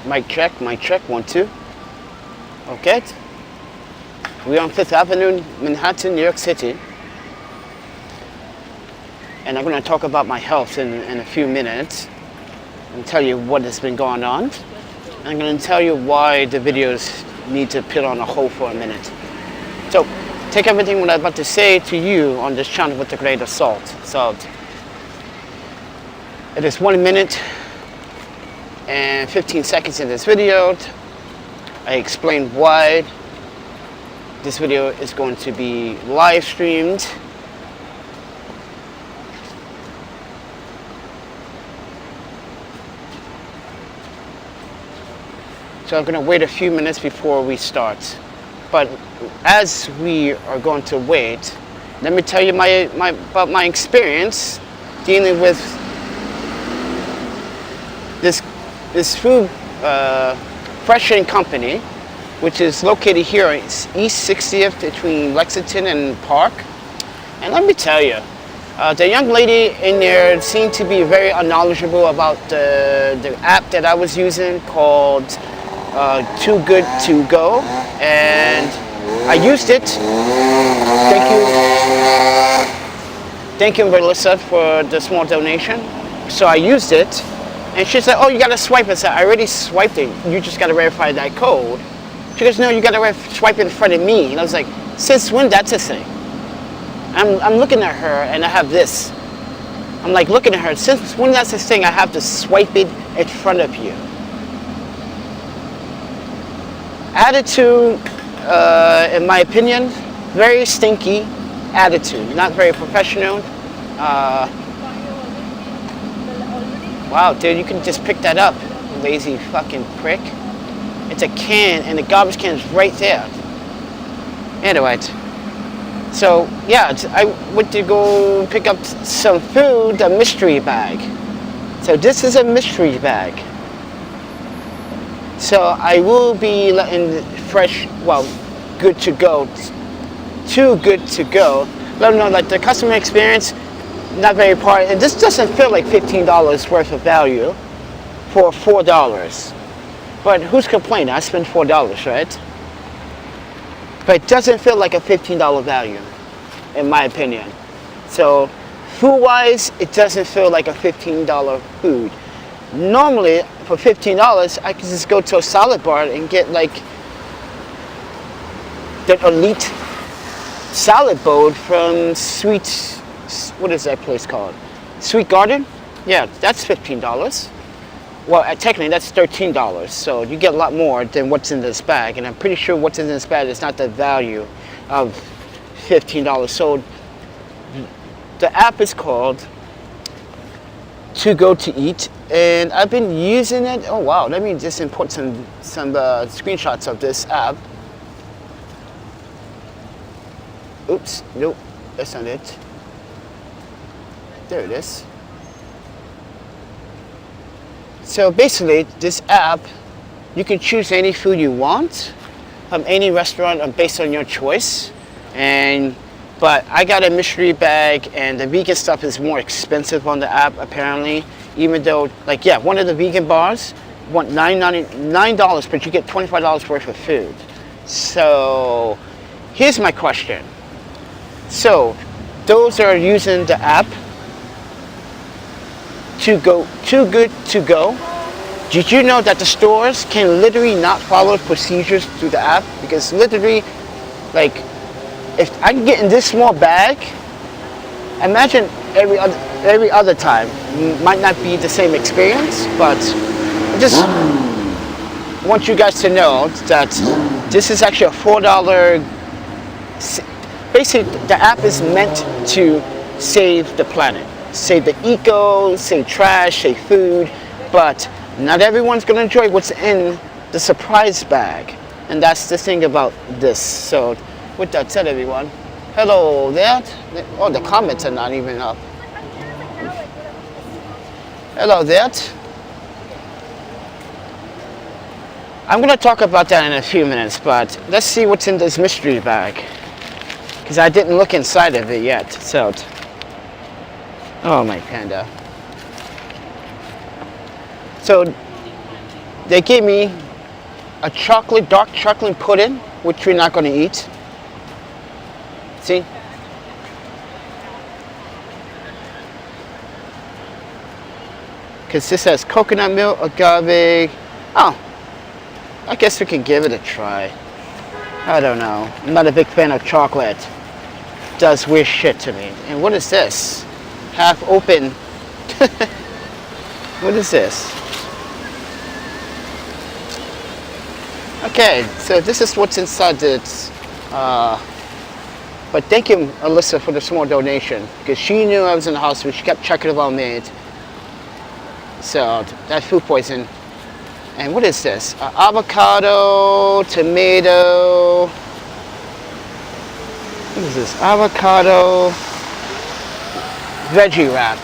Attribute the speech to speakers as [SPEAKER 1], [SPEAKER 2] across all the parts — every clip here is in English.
[SPEAKER 1] Mic check, 1, 2. Okay. We're on 5th Avenue, Manhattan, New York City. And I'm going to talk about my health in a few minutes and tell you what has been going on. And I'm going to tell you why the videos need to put on a hold for a minute. So, take everything what I'm about to say to you on this channel with a grain of salt. So, it is 1 minute and 15 seconds in this video. I explain why this video is going to be live streamed. So I'm going to wait a few minutes before we start. But as we are going to wait, let me tell you about my experience dealing with this food freshening company, which is located here on East 60th between Lexington and Park. And let me tell you, the young lady in there seemed to be very unknowledgeable about the app that I was using called Too Good To Go, and I used it. Thank you, Melissa, for the small donation. So I used it. And she said, oh, you got to swipe it. I said, I already swiped it. You just got to verify that code. She goes, no, you got to swipe it in front of me. And I was like, since when that's a thing? I'm looking at her and I have this. I'm like looking at her. Since when that's a thing, I have to swipe it in front of you. Attitude, in my opinion, very stinky attitude. Not very professional. Wow, dude, you can just pick that up, lazy fucking prick. It's a can, and the garbage can is right there. Anyway, so yeah, I went to go pick up some food, a mystery bag. So this is a mystery bag. So I will be letting fresh, well, good to go, too good to go. Let them know, like, the customer experience, not very part, and this doesn't feel like $15 worth of value for $4. But who's complaining? I spent $4, right? But it doesn't feel like a $15 value, in my opinion. So, food-wise, it doesn't feel like a $15 food. Normally, for $15, I could just go to a salad bar and get like the elite salad bowl from what is that place called? Sweet Garden? Yeah, that's $15. Well, technically that's $13, so you get a lot more than what's in this bag, and I'm pretty sure what's in this bag is not the value of $15. So the app is called Too Go To Eat, and I've been using it. Oh wow, let me just import some screenshots of this app. Oops, nope, that's not it. There it is. So basically, this app, you can choose any food you want from any restaurant based on your choice. But I got a mystery bag, and the vegan stuff is more expensive on the app apparently. Even though, like, yeah, one of the vegan bars want $9, but you get $25 worth of food. So here's my question. So those are using the app Too Good To Go. Did you know that the stores can literally not follow procedures through the app? Because literally, like, if I can get in this small bag, imagine every other time. Might not be the same experience, but I just want you guys to know that this is actually a $4. Basically, the app is meant to save the planet. Save the eco, save trash, save food, but not everyone's going to enjoy what's in the surprise bag. And that's the thing about this. So with that said, everyone, hello there. Oh, the comments are not even up. Hello there. I'm going to talk about that in a few minutes, but let's see what's in this mystery bag, because I didn't look inside of it yet. So, oh my panda. So They gave me a dark chocolate pudding, which we're not going to eat. See? Because this has coconut milk, agave. Oh, I guess we can give it a try. I don't know. I'm not a big fan of chocolate. It does weird shit to me. And what is this? Half open. What is this? Okay, so this is what's inside this. But thank you, Alyssa, for the small donation, because she knew I was in the hospital. She kept checking about me. So that's food poison. And what is this? Avocado, tomato. What is this? Avocado, veggie wrap.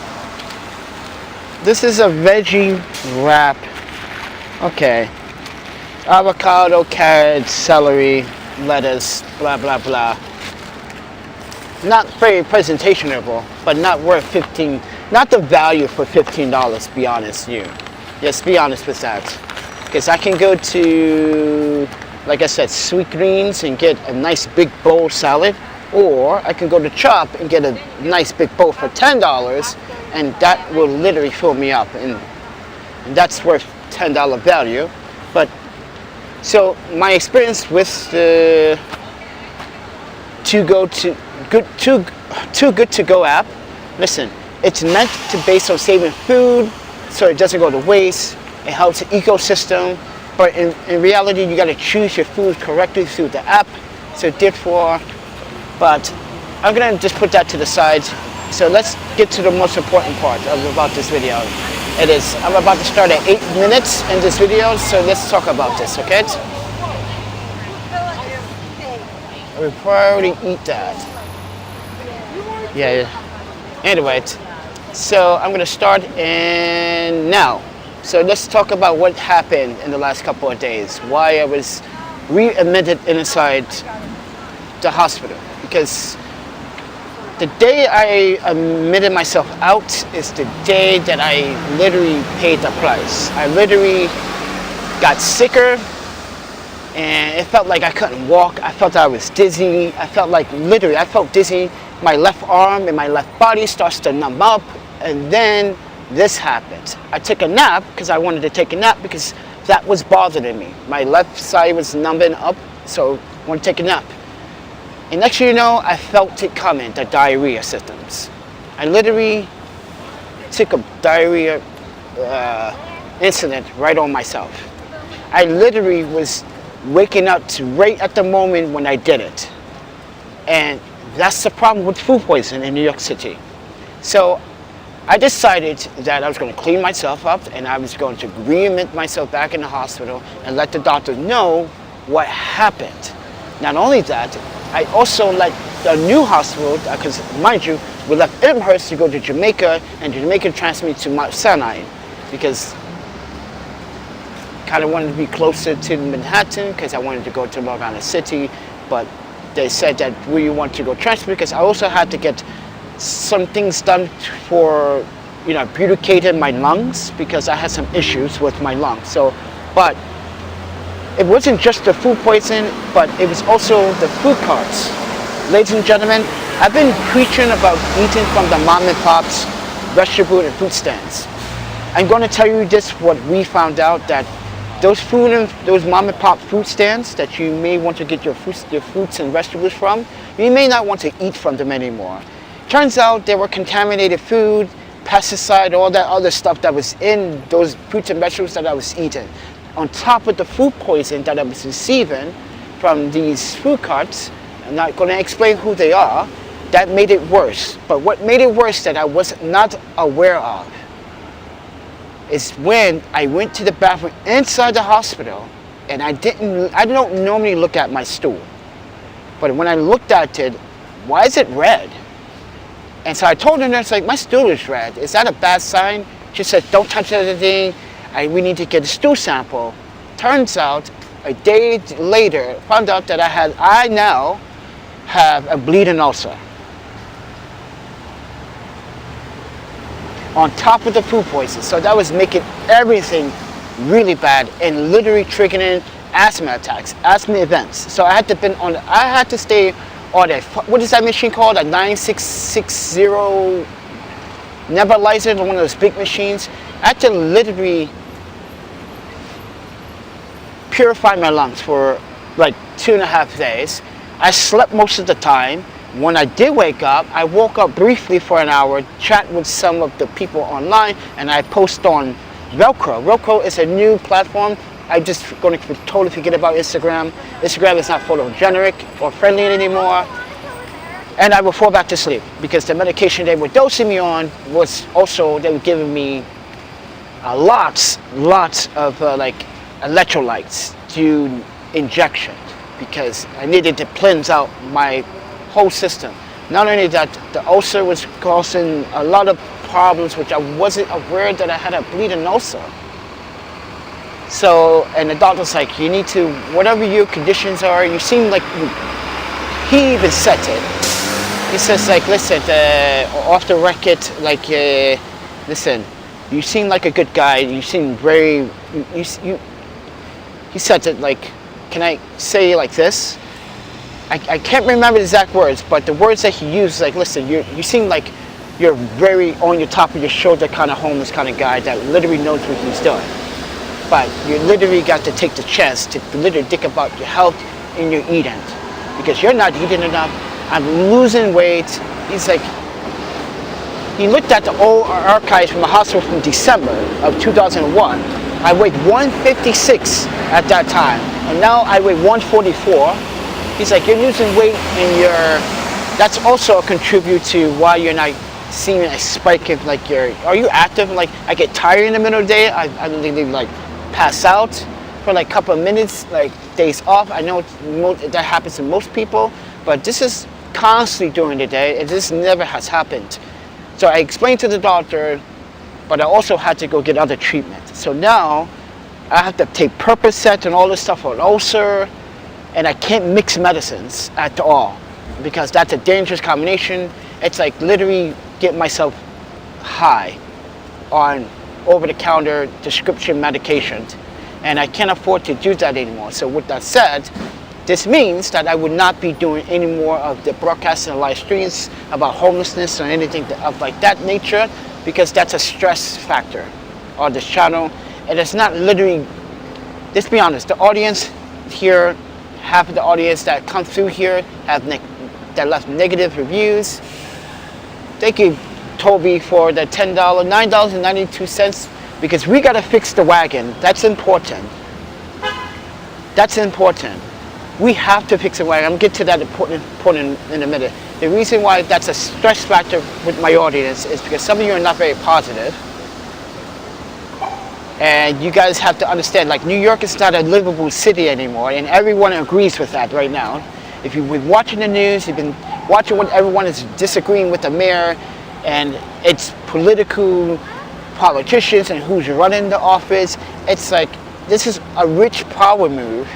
[SPEAKER 1] This is a veggie wrap. Okay. Avocado, carrots, celery, lettuce, blah, blah, blah. Not very presentationable, but not worth not the value for $15, be honest with you. Yes, be honest with that. Because I can go to, like I said, Sweet Greens and get a nice big bowl salad, or I can go to Chop and get a nice big bowl for $10, and that will literally fill me up, and that's worth $10 value. But so my experience with the Too Good To Go app, listen, it's meant to base on saving food so it doesn't go to waste. It helps the ecosystem, but in reality you got to choose your food correctly through the app. So therefore, but I'm gonna just put that to the side. So let's get to the most important part about this video. I'm about to start at 8 minutes in this video, so let's talk about this, okay? I would probably eat that. Yeah. Anyway, so I'm gonna start now. So let's talk about what happened in the last couple of days. Why I was readmitted inside the hospital. Because the day I admitted myself out is the day that I literally paid the price. I literally got sicker, and it felt like I couldn't walk. I felt I was dizzy. I felt dizzy. My left arm and my left body starts to numb up, and then this happened. I took a nap because I wanted to take a nap because that was bothering me. My left side was numbing up, so I wanted to take a nap. And next thing you know, I felt it coming, the diarrhea symptoms. I literally took a diarrhea incident right on myself. I literally was waking up right at the moment when I did it. And that's the problem with food poisoning in New York City. So I decided that I was going to clean myself up and I was going to readmit myself back in the hospital and let the doctor know what happened. Not only that, I also let the new hospital, because mind you, we left Amherst to go to Jamaica, and Jamaica transferred me to Mount Sinai because kind of wanted to be closer to Manhattan because I wanted to go to Long Island City, but they said that we want to go transfer because I also had to get some things done for, beautificating my lungs because I had some issues with my lungs. So, but it wasn't just the food poison, but it was also the food carts. Ladies and gentlemen, I've been preaching about eating from the mom and pop's vegetable and fruit stands. I'm going to tell you this, what we found out, that those mom and pop food stands that you may want to get your fruits and vegetables from, you may not want to eat from them anymore. Turns out they were contaminated food, pesticide, all that other stuff that was in those fruits and vegetables that I was eating. On top of the food poison that I was receiving from these food carts, I'm not going to explain who they are, that made it worse. But what made it worse that I was not aware of is when I went to the bathroom inside the hospital, and I don't normally look at my stool. But when I looked at it, why is it red? And so I told the nurse, my stool is red. Is that a bad sign? She said, don't touch anything. We need to get a stool sample. Turns out, a day later, found out that I now have a bleeding ulcer. On top of the food poison. So that was making everything really bad and literally triggering asthma attacks, asthma events. So I had to stay on a, what is that machine called? A 9660 nebulizer, one of those big machines. I had to literally purify my lungs for like 2.5 days. I slept most of the time. When I did wake up, I woke up briefly for an hour, chat with some of the people online, and I post on Velcro. Velcro is a new platform. I'm just going to totally forget about Instagram. Instagram is not photogenic or friendly anymore. And I will fall back to sleep because the medication they were dosing me on was also, they were giving me lots of like electrolytes to injection because I needed to cleanse out my whole system. Not only that, the ulcer was causing a lot of problems which I wasn't aware that I had a bleeding ulcer. So, and the doctor's like, you need to, whatever your conditions are, you seem like, he even said it. He says like, listen, off the record, like, listen, you seem like a good guy, you seem very, he said it like, can I say like this? I can't remember the exact words, but the words that he used, like, listen, you seem like you're very on your top of your shoulder kind of homeless kind of guy that literally knows what he's doing. But you literally got to take the chance to literally think about your health and your eating. Because you're not eating enough. I'm losing weight. He's like, he looked at the old archives from the hospital from December of 2001. I weighed 156 at that time. And now I weigh 144. He's like, you're losing weight and that's also a contribute to why you're not seeing a spike of like are you active? Like I get tired in the middle of the day. I literally like pass out for like a couple of minutes, like days off. I know that happens to most people, but this is constantly during the day and this never has happened. So I explained to the doctor, but I also had to go get other treatment. So now I have to take Percocet and all this stuff for an ulcer, and I can't mix medicines at all because that's a dangerous combination. It's like literally get myself high on over-the-counter prescription medications, and I can't afford to do that anymore. So with that said, this means that I would not be doing any more of the broadcasting and live streams about homelessness or anything of like that nature, because that's a stress factor on this channel. And it's not literally, let's be honest, the audience here, half of the audience that come through here that left negative reviews. Thank you, Toby, for the $10, $9.92, because we gotta fix the wagon. That's important. That's important. We have to fix the wagon. I'm gonna get to that important in a minute. The reason why that's a stress factor with my audience is because some of you are not very positive. And you guys have to understand, like, New York is not a livable city anymore, and everyone agrees with that right now. If you've been watching the news, you've been watching what everyone is disagreeing with the mayor, and it's political politicians and who's running the office. It's like, this is a rich power move,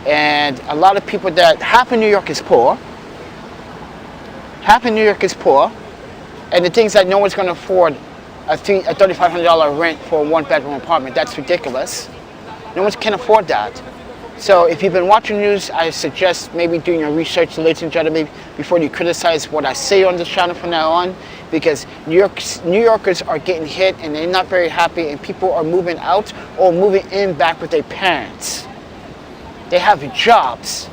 [SPEAKER 1] and a lot of people half of New York is poor. Half of New York is poor, and the things that no one's gonna afford a $3,500 rent for a one-bedroom apartment. That's ridiculous. No one can afford that. So if you've been watching news, I suggest maybe doing your research, ladies and gentlemen, before you criticize what I say on this channel from now on, because New Yorkers are getting hit and they're not very happy, and people are moving out or moving in back with their parents. They have jobs,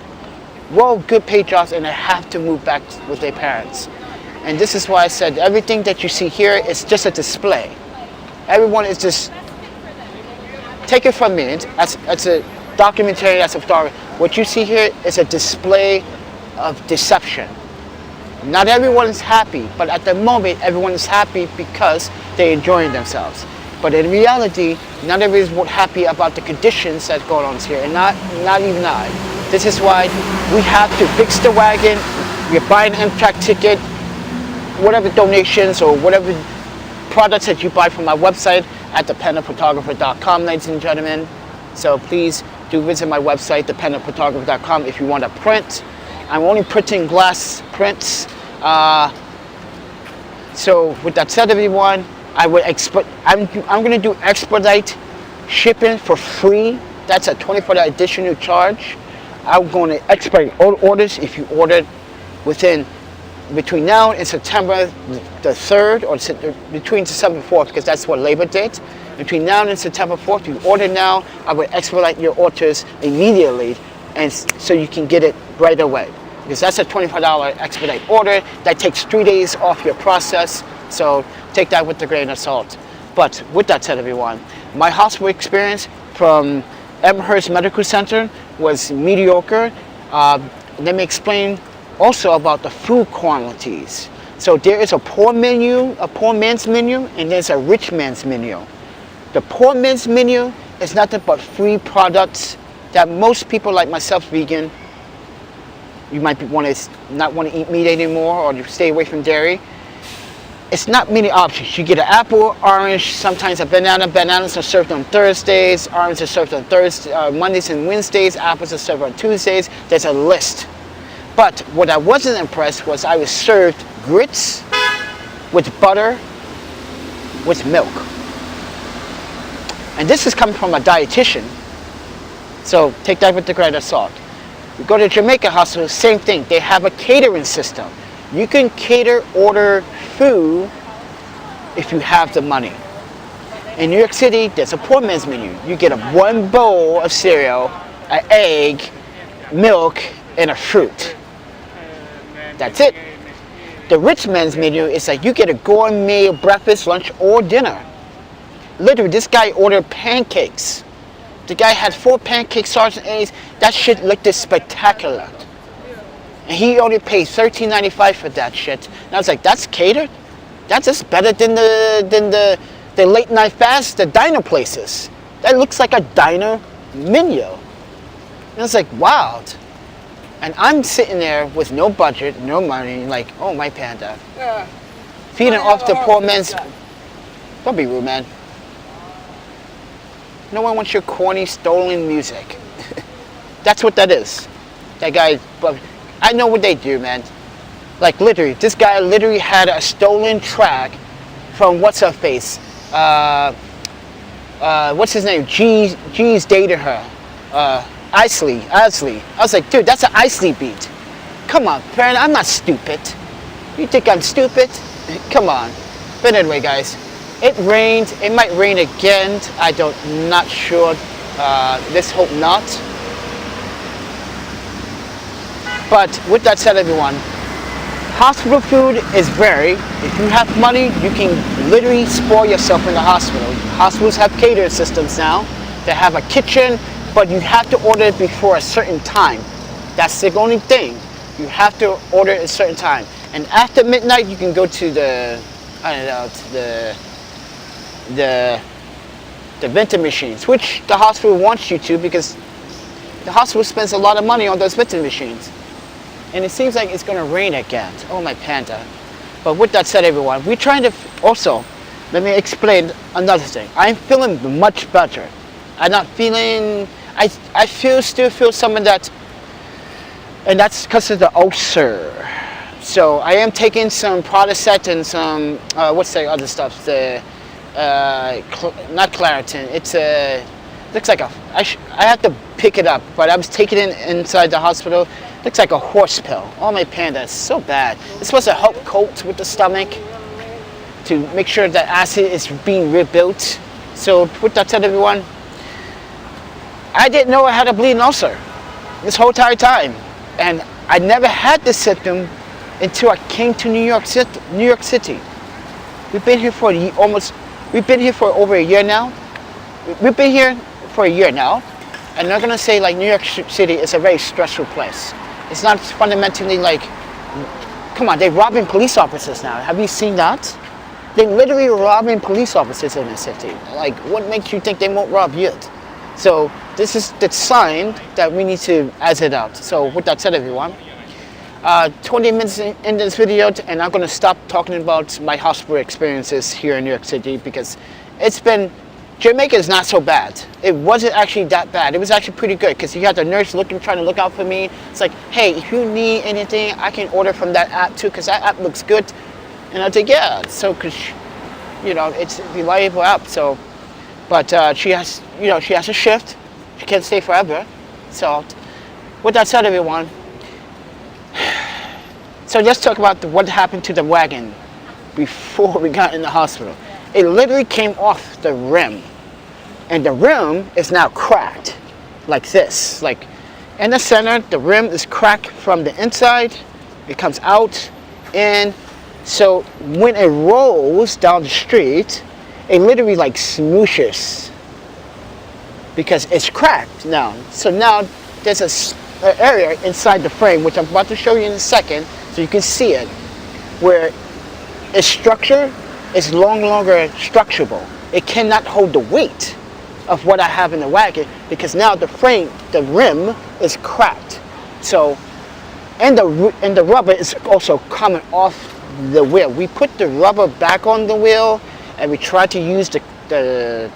[SPEAKER 1] well, good paid jobs, and they have to move back with their parents. And this is why I said everything that you see here is just a display. Everyone is just, take it from me, it's a documentary, as a photographer. What you see here is a display of deception. Not everyone is happy, but at the moment everyone is happy because they're enjoying themselves. But in reality, not everyone is happy about the conditions that go on here, and not even I. This is why we have to fix the wagon. You're buying an Amtrak ticket, whatever donations or whatever products that you buy from my website at ThePandaPhotographer.com, ladies and gentlemen. So please do visit my website, ThePandaPhotographer.com, if you want to print. I'm only printing glass prints. So with that said, everyone, I'm going to do expedite shipping for free. That's a $24 additional charge. I'm going to expedite all orders if you ordered within between now and September the 3rd, or between December 4th, because that's what Labor Date. Between now and September 4th, you order now, I would expedite your orders immediately, and so you can get it right away. Because that's a $25 expedite order. That takes 3 days off your process, so take that with a grain of salt. But with that said, everyone, my hospital experience from Amherst Medical Center was mediocre. Let me explain also about the food quantities. So there is a poor menu, a poor man's menu, and there's a rich man's menu. The poor man's menu is nothing but free products that most people like myself, vegan, you might not want to eat meat anymore, or you stay away from dairy. It's not many options. You get an apple, orange, sometimes a banana. Bananas are served on Thursdays, oranges are served on Mondays and Wednesdays, apples are served on Tuesdays. There's a list. But what I wasn't impressed was I was served grits with butter, with milk. And this is coming from a dietitian, so take that with a grain of salt. You go to Jamaica Hospital, same thing. They have a catering system. You can order food if you have the money. In New York City, there's a poor man's menu. You get one bowl of cereal, an egg, milk, and a fruit. That's it. The rich man's menu is like you get a gourmet breakfast, lunch, or dinner. Literally, this guy ordered pancakes. The guy had 4 pancakes, sausage and eggs. That shit looked spectacular. And he only paid $13.95 for that shit. And I was like, that's catered? That's just better than the late night fast, the diner places. That looks like a diner menu. And I was like, wow. And I'm sitting there with no budget, no money, like, oh my panda. Yeah. Feeding off the poor man's. Don't be rude, man. No one wants your corny, stolen music. That's what that is. That guy, I know what they do, man. Like literally, this guy literally had a stolen track from what's her face? What's his name? G's dated her. Isley. I was like, dude, that's an Isley beat. Come on, parent, I'm not stupid. You think I'm stupid? Come on. But anyway, guys, it rained. It might rain again. Not sure. Let's hope not. But with that said, everyone, hospital food is if you have money, you can literally spoil yourself in the hospital. Hospitals have catering systems now. They have a kitchen, but you have to order it before a certain time. That's the only thing. You have to order at a certain time. And after midnight, you can go to the vending machines, which the hospital wants you to, because the hospital spends a lot of money on those vending machines. And it seems like it's going to rain again. Oh my panda. But with that said, everyone, we're trying to also, let me explain another thing. I'm feeling much better. I'm not feeling, I still feel some of that, and that's because of the ulcer. So I am taking some Protacet and some, what's the other stuff? The, not Claritin. It's looks like I have to pick it up, but I was taking it inside the hospital. Looks like a horse pill. Oh my panda, it's so bad. It's supposed to help coat with the stomach to make sure that acid is being rebuilt. So with that said, everyone, I didn't know I had a bleeding ulcer this whole entire time, and I never had this symptom until I came to New York City. We've been here for over a year now. We've been here for a year now, and I'm gonna say like New York City is a very stressful place. It's not fundamentally like, come on, they're robbing police officers now. Have you seen that? They're literally robbing police officers in the city. Like, what makes you think they won't rob you? So this is the sign that we need to exit out. So with that said, everyone, 20 minutes in this video, and I'm gonna stop talking about my hospital experiences here in New York City, because Jamaica is not so bad. It wasn't actually that bad. It was actually pretty good, because you had the nurse trying to look out for me. It's like, hey, if you need anything, I can order from that app too, because that app looks good. And I was like, yeah, so, because, you know, it's a reliable app. So But she has, she has a shift. She can't stay forever. So, with that said, everyone, so let's talk about what happened to the Wagon before we got in the hospital. It literally came off the rim, and the rim is now cracked, like this. Like in the center, the rim is cracked from the inside. It comes out, and so when it rolls down the street, it literally like smooshes because it's cracked now. So now there's an area inside the frame, which I'm about to show you in a second, so you can see it, where its structure is no longer structurable. It cannot hold the weight of what I have in the Wagon because now the frame, the rim is cracked. So, and the rubber is also coming off the wheel. We put the rubber back on the wheel, and we try to use the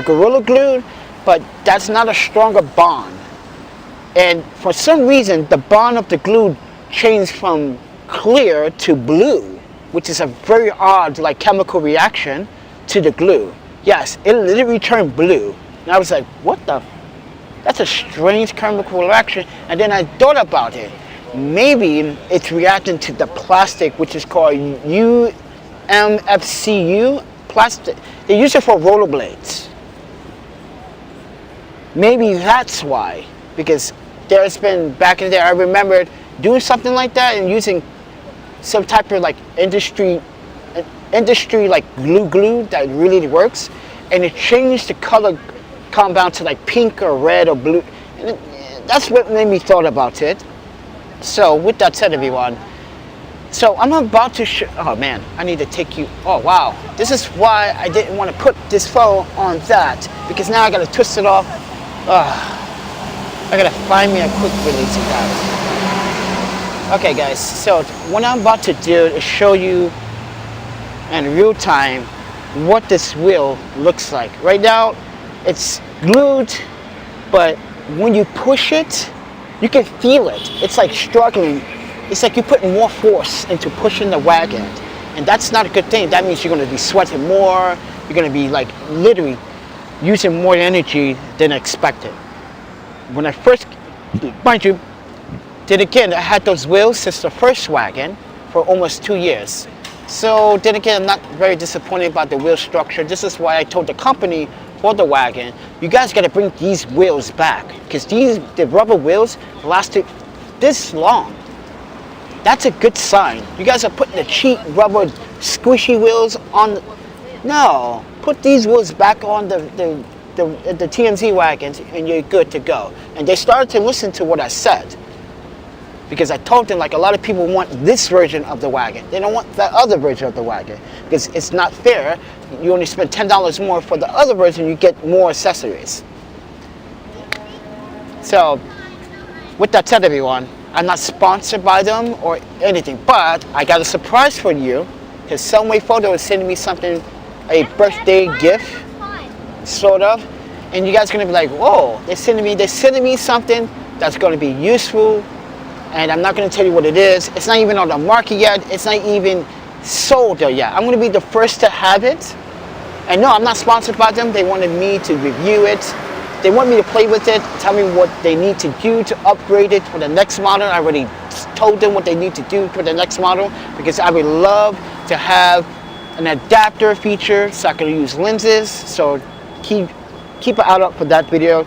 [SPEAKER 1] Gorilla Glue, but that's not a stronger bond. And for some reason, the bond of the glue changed from clear to blue, which is a very odd, like, chemical reaction to the glue. Yes, it literally turned blue. And I was like, what the? That's a strange chemical reaction. And then I thought about it. Maybe it's reacting to the plastic, which is called MFCU plastic. They use it for rollerblades. Maybe that's why. Because there's been, back in the day, I remembered doing something like that and using some type of like industry like glue that really works, and it changed the color compound to like pink or red or blue, and that's what made me thought about it. So with that said, everyone, so I'm about to oh man, I need to take you, oh wow, this is why I didn't want to put this phone on that, because now I gotta twist it off. I gotta find me a quick release, you guys. Okay guys, so what I'm about to do is show you in real time what this wheel looks like. Right now it's glued, but when you push it, you can feel it. It's like struggling. It's like you put more force into pushing the Wagon, and that's not a good thing. That means you're going to be sweating more. You're going to be like literally using more energy than expected. When I first, mind you, then again, I had those wheels since the first Wagon for almost 2 years. So then again, I'm not very disappointed about the wheel structure. This is why I told the company for the Wagon, you guys got to bring these wheels back, because the rubber wheels lasted this long. That's a good sign. You guys are putting the cheap rubber squishy wheels on. No, put these wheels back on the TMZ Wagons, and you're good to go. And they started to listen to what I said, because I told them, like, a lot of people want this version of the Wagon. They don't want that other version of the Wagon, because it's not fair. You only spend $10 more for the other version, you get more accessories. So, with that said, everyone, I'm not sponsored by them or anything, but I got a surprise for you, because Someway Photo is sending me something, a birthday gift, sort of, and you guys are gonna be like, whoa, they're sending me something that's gonna be useful. And I'm not going to tell you what it is. It's not even on the market yet. It's not even sold there yet. I'm going to be the first to have it. And no, I'm not sponsored by them. They wanted me to review it. They want me to play with it, tell me what they need to do to upgrade it for the next model. I already told them what they need to do for the next model, because I would love to have an adapter feature so I can use lenses. So keep an eye out for that video,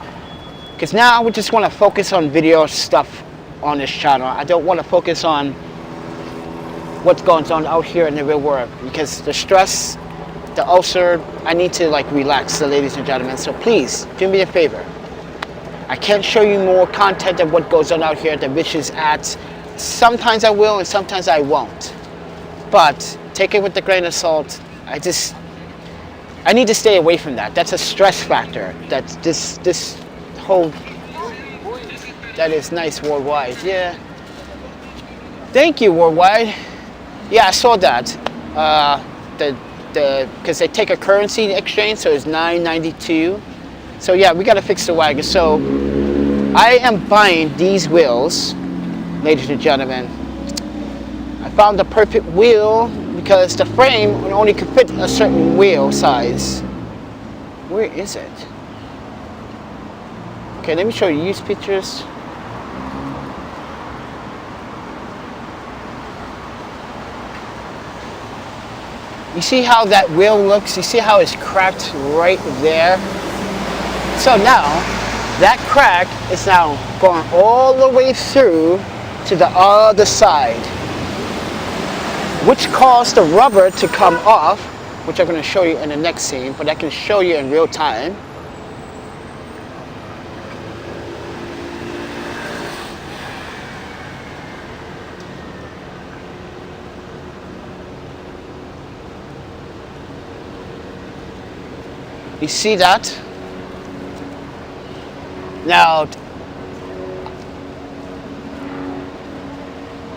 [SPEAKER 1] because now I just want to focus on video stuff on this channel. I don't want to focus on what's going on out here in the real world, because the stress, the ulcer, I need to like relax, ladies and gentlemen. So please do me a favor. I can't show you more content of what goes on out here, the vicious ads. Sometimes I will and sometimes I won't, but take it with a grain of salt. I need to stay away from that. That's a stress factor. That's this whole. That is nice, Worldwide. Yeah. Thank you, Worldwide. Yeah, I saw that. Because they take a currency exchange, so it's $9.92. So yeah, we gotta fix the Wagon. So I am buying these wheels, ladies and gentlemen. I found the perfect wheel, because the frame only could fit a certain wheel size. Where is it? Okay, let me show you used pictures. You see how that wheel looks? You see how it's cracked right there? So now, that crack is now going all the way through to the other side, which caused the rubber to come off, which I'm going to show you in the next scene, but I can show you in real time. You see that? Now,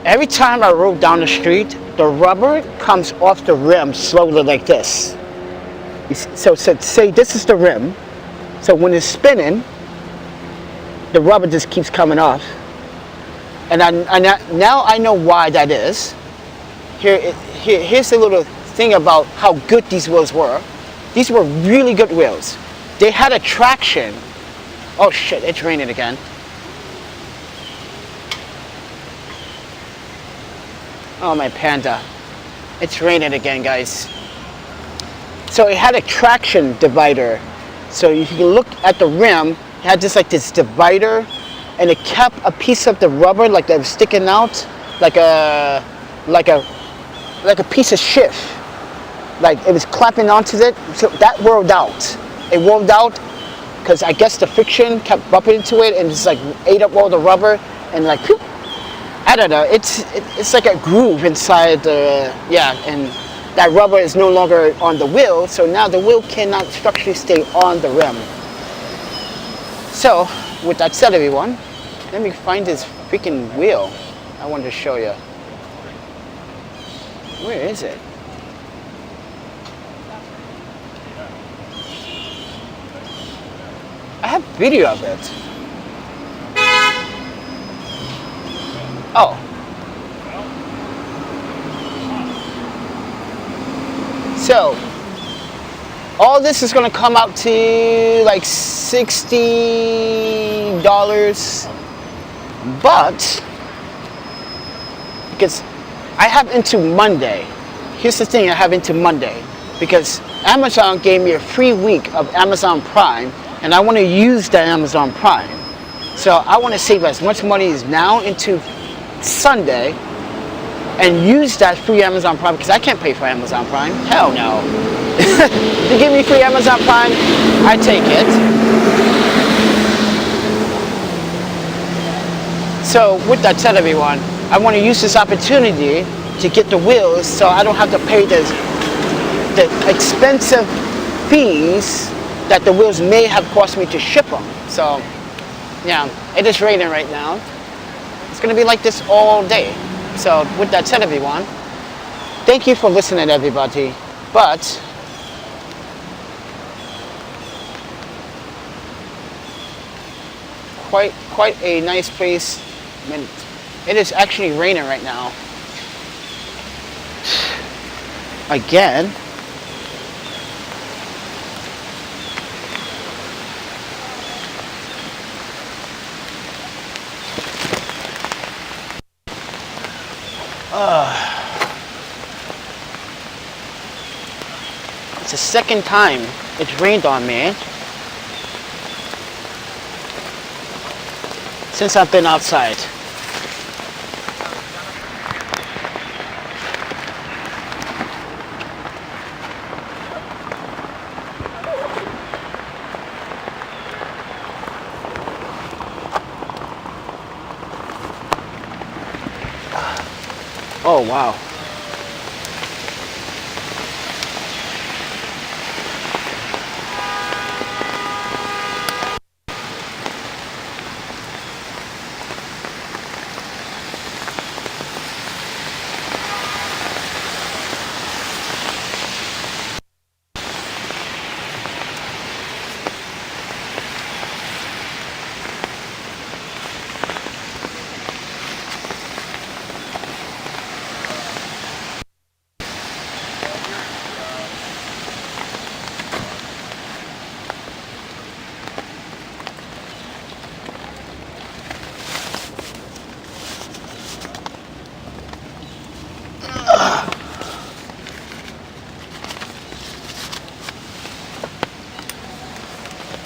[SPEAKER 1] every time I roll down the street, the rubber comes off the rim slowly like this. So say this is the rim. So when it's spinning, the rubber just keeps coming off. And now I know why that is. Here's a little thing about how good these wheels were. These were really good wheels. They had a traction. Oh shit, it's raining again. Oh my Panda. It's raining again, guys. So it had a traction divider. So if you look at the rim, it had just like this divider, and it kept a piece of the rubber like that was sticking out, like a piece of shift. Like it was clapping onto it, so that whirled out. It whirled out because I guess the friction kept bumping into it and just like ate up all the rubber and like, poop. I don't know. It's like a groove inside the, yeah, and that rubber is no longer on the wheel, so now the wheel cannot structurally stay on the rim. So with that said, everyone, let me find this freaking wheel I wanted to show you. Where is it? I have video of it. Oh. So, all this is going to come out to like $60, but because I have into Monday. Here's the thing, I have into Monday because Amazon gave me a free week of Amazon Prime, and I want to use that Amazon Prime. So I want to save as much money as now into Sunday and use that free Amazon Prime, because I can't pay for Amazon Prime. Hell no. You give me free Amazon Prime, I take it. So with that said, everyone, I want to use this opportunity to get the wheels so I don't have to pay the expensive fees that the wheels may have cost me to ship them. So yeah, it is raining right now. It's going to be like this all day. So with that said, everyone, thank you for listening, everybody. But quite a nice place. I mean, it is actually raining right now. Again. It's the second time it's rained on me since I've been outside. Oh wow.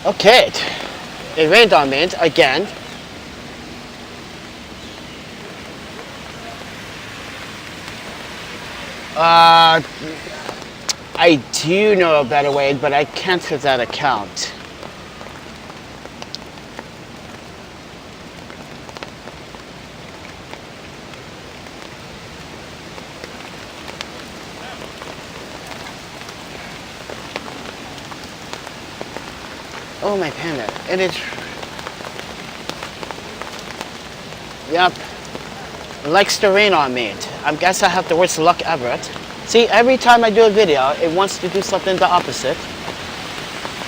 [SPEAKER 1] Okay, it rained on me again. I do know a better way, but I can't with that account. Oh, my panda. It is. Yep. It likes to rain on me. I guess I have the worst luck ever. See, every time I do a video, it wants to do something the opposite.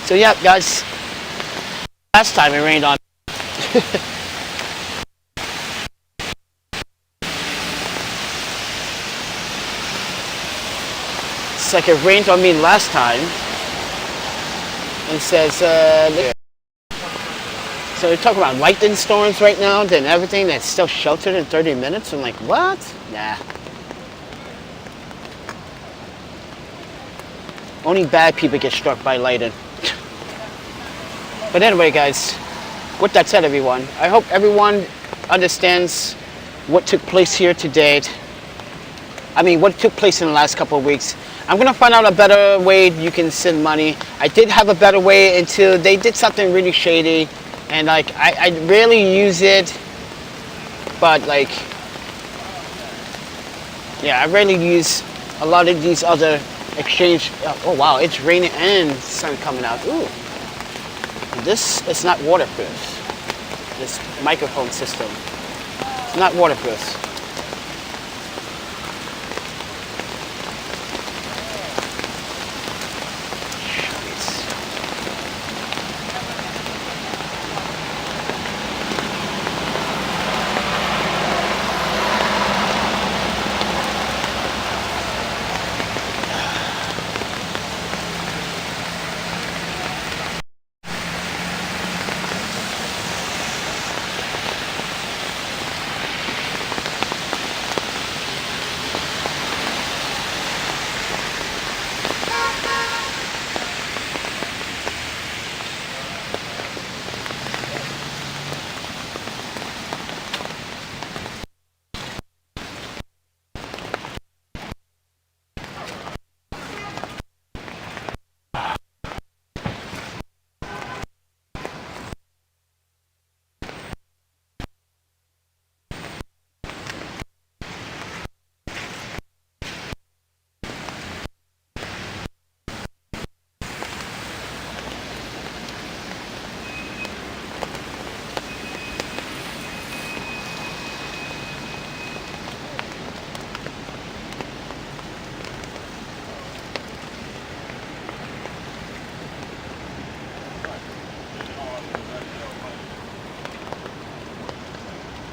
[SPEAKER 1] So, yeah, guys. Last time it rained on me. It's like it rained on me last time. It says, so we're talking about lightning storms right now, then everything that's still sheltered in 30 minutes. I'm like, what? Nah. Only bad people get struck by lightning. But anyway, guys, with that said, everyone, I hope everyone understands what took place here today. I mean, what took place in the last couple of weeks. I'm going to find out a better way you can send money. I did have a better way until they did something really shady. And like, I rarely use it. But like, yeah, I rarely use a lot of these other exchange. Oh wow, it's raining and sun coming out. Ooh. This is not waterproof. This microphone system. It's not waterproof.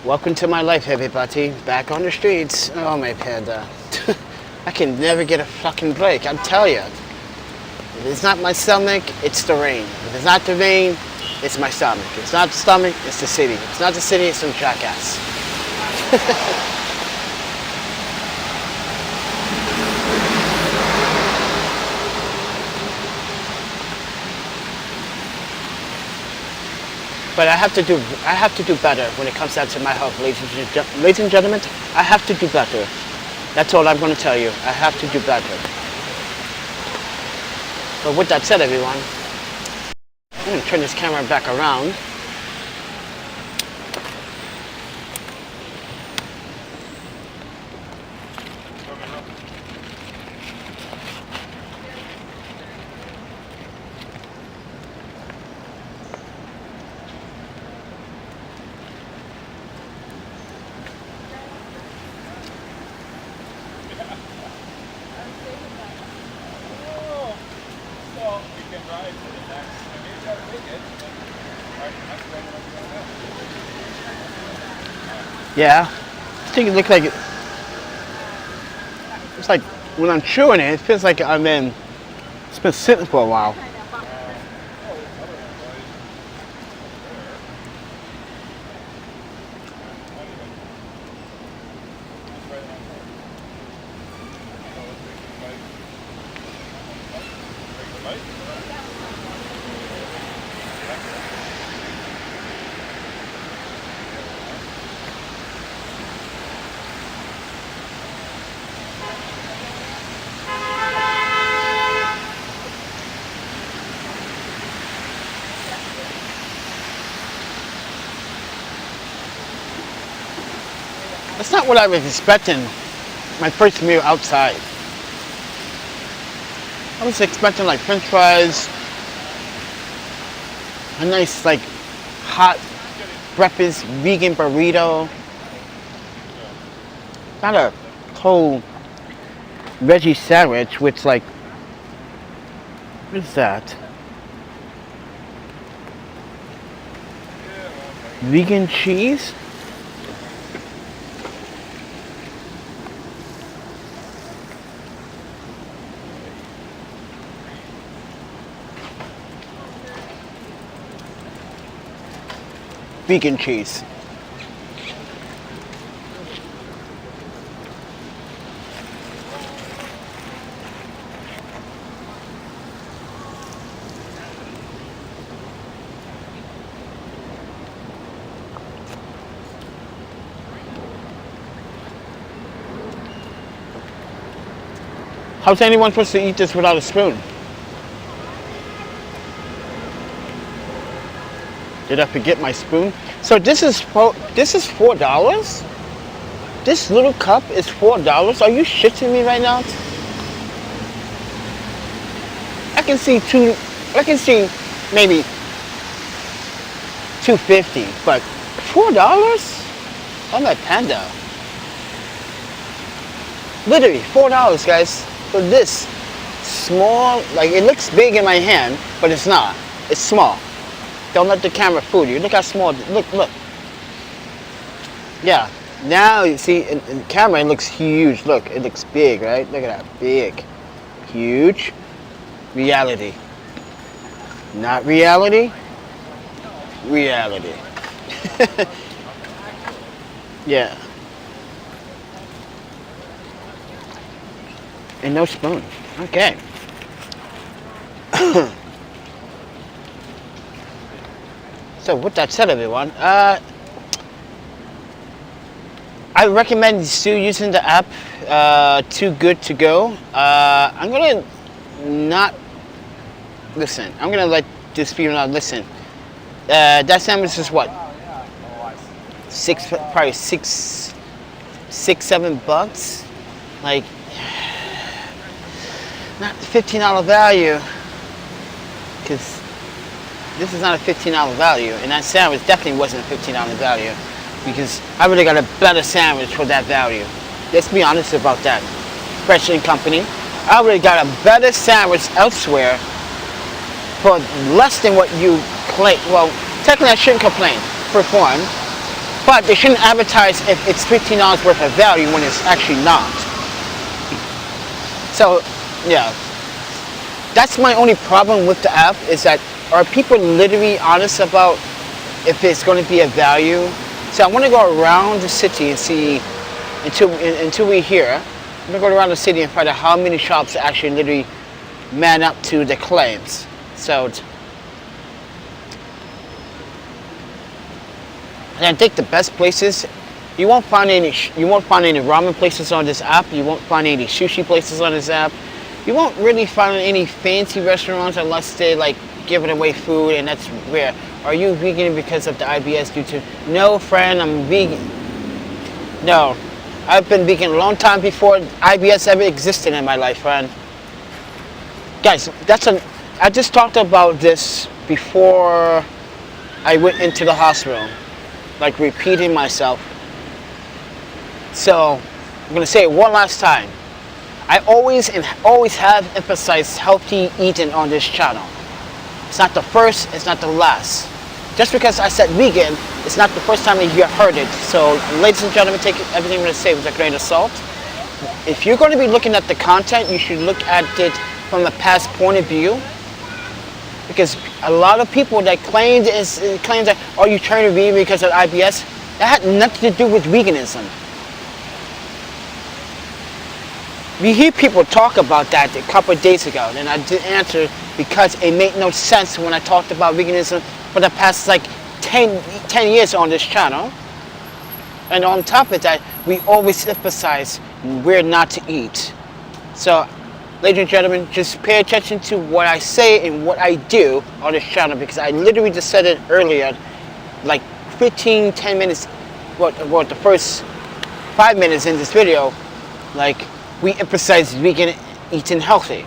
[SPEAKER 1] Welcome to my life, everybody. Back on the streets. Oh, my panda. I can never get a fucking break, I'm telling you. If it's not my stomach, it's the rain. If it's not the rain, it's my stomach. If it's not the stomach, it's the city. If it's not the city, it's some jackass. But I have to do better when it comes down to my health, ladies and gentlemen. I have to do better. That's all I'm going to tell you. I have to do better. But with that said, everyone, I'm going to turn this camera back around. Yeah, I think it looks like it's like when I'm chewing it, it feels like it's been sitting for a while. That's not what I was expecting my first meal outside. I was expecting like French fries, a nice like hot breakfast vegan burrito, not a whole veggie sandwich with like, what is that? Vegan cheese? Vegan cheese. How's anyone supposed to eat this without a spoon? Did I forget my spoon? So this is $4? This little cup is $4? Are you shitting me right now? I can see maybe $2.50, but $4 on that Panda. Literally $4, guys, for this small, like it looks big in my hand, but it's not. It's small. Don't let the camera fool you. Look how small. Look. Yeah. Now you see in the camera it looks huge. Look, it looks big, right? Look at that. Big. Huge. Reality. Not reality. Reality. Yeah. And no spoon. Okay. So with that said, everyone, I recommend still using the app. Too Good to Go. I'm gonna not listen. I'm gonna let this people not listen. That sandwich is what? Probably six, $7. Like, not $15 value, because this is not a $15 value, and that sandwich definitely wasn't a $15 value, because I really got a better sandwich for that value. Let's be honest about that. Fresh & Company, I really got a better sandwich elsewhere for less than what you claim. Well, technically I shouldn't complain for one, but they shouldn't advertise if it's $15 worth of value when it's actually not. So, yeah, that's my only problem with the app, is that are people literally honest about if it's going to be a value? So I want to go around the city and see, until we're here, I'm going to go around the city and find out how many shops actually literally man up to the claims. So, and I think the best places, you won't find any ramen places on this app. You won't find any sushi places on this app. You won't really find any fancy restaurants unless they like giving away food, and that's rare. Are you vegan because of the IBS due to? No, friend, I'm vegan. No, I've been vegan a long time before IBS ever existed in my life, friend. Guys, I just talked about this before I went into the hospital, like repeating myself. So I'm gonna say it one last time. I always have emphasized healthy eating on this channel. It's not the first, it's not the last. Just because I said vegan, it's not the first time that you have heard it. So, ladies and gentlemen, take everything I'm going to say with a grain of salt. If you're going to be looking at the content, you should look at it from a past point of view. Because a lot of people that claim that, oh, you turn vegan because of IBS, that had nothing to do with veganism. We hear people talk about that a couple of days ago, and I didn't answer because it made no sense when I talked about veganism for the past like 10 years on this channel. And on top of that, we always emphasize where not to eat. So, ladies and gentlemen, just pay attention to what I say and what I do on this channel, because I literally just said it earlier, like 10 minutes, the first 5 minutes in this video, like, we emphasize vegan eating healthy.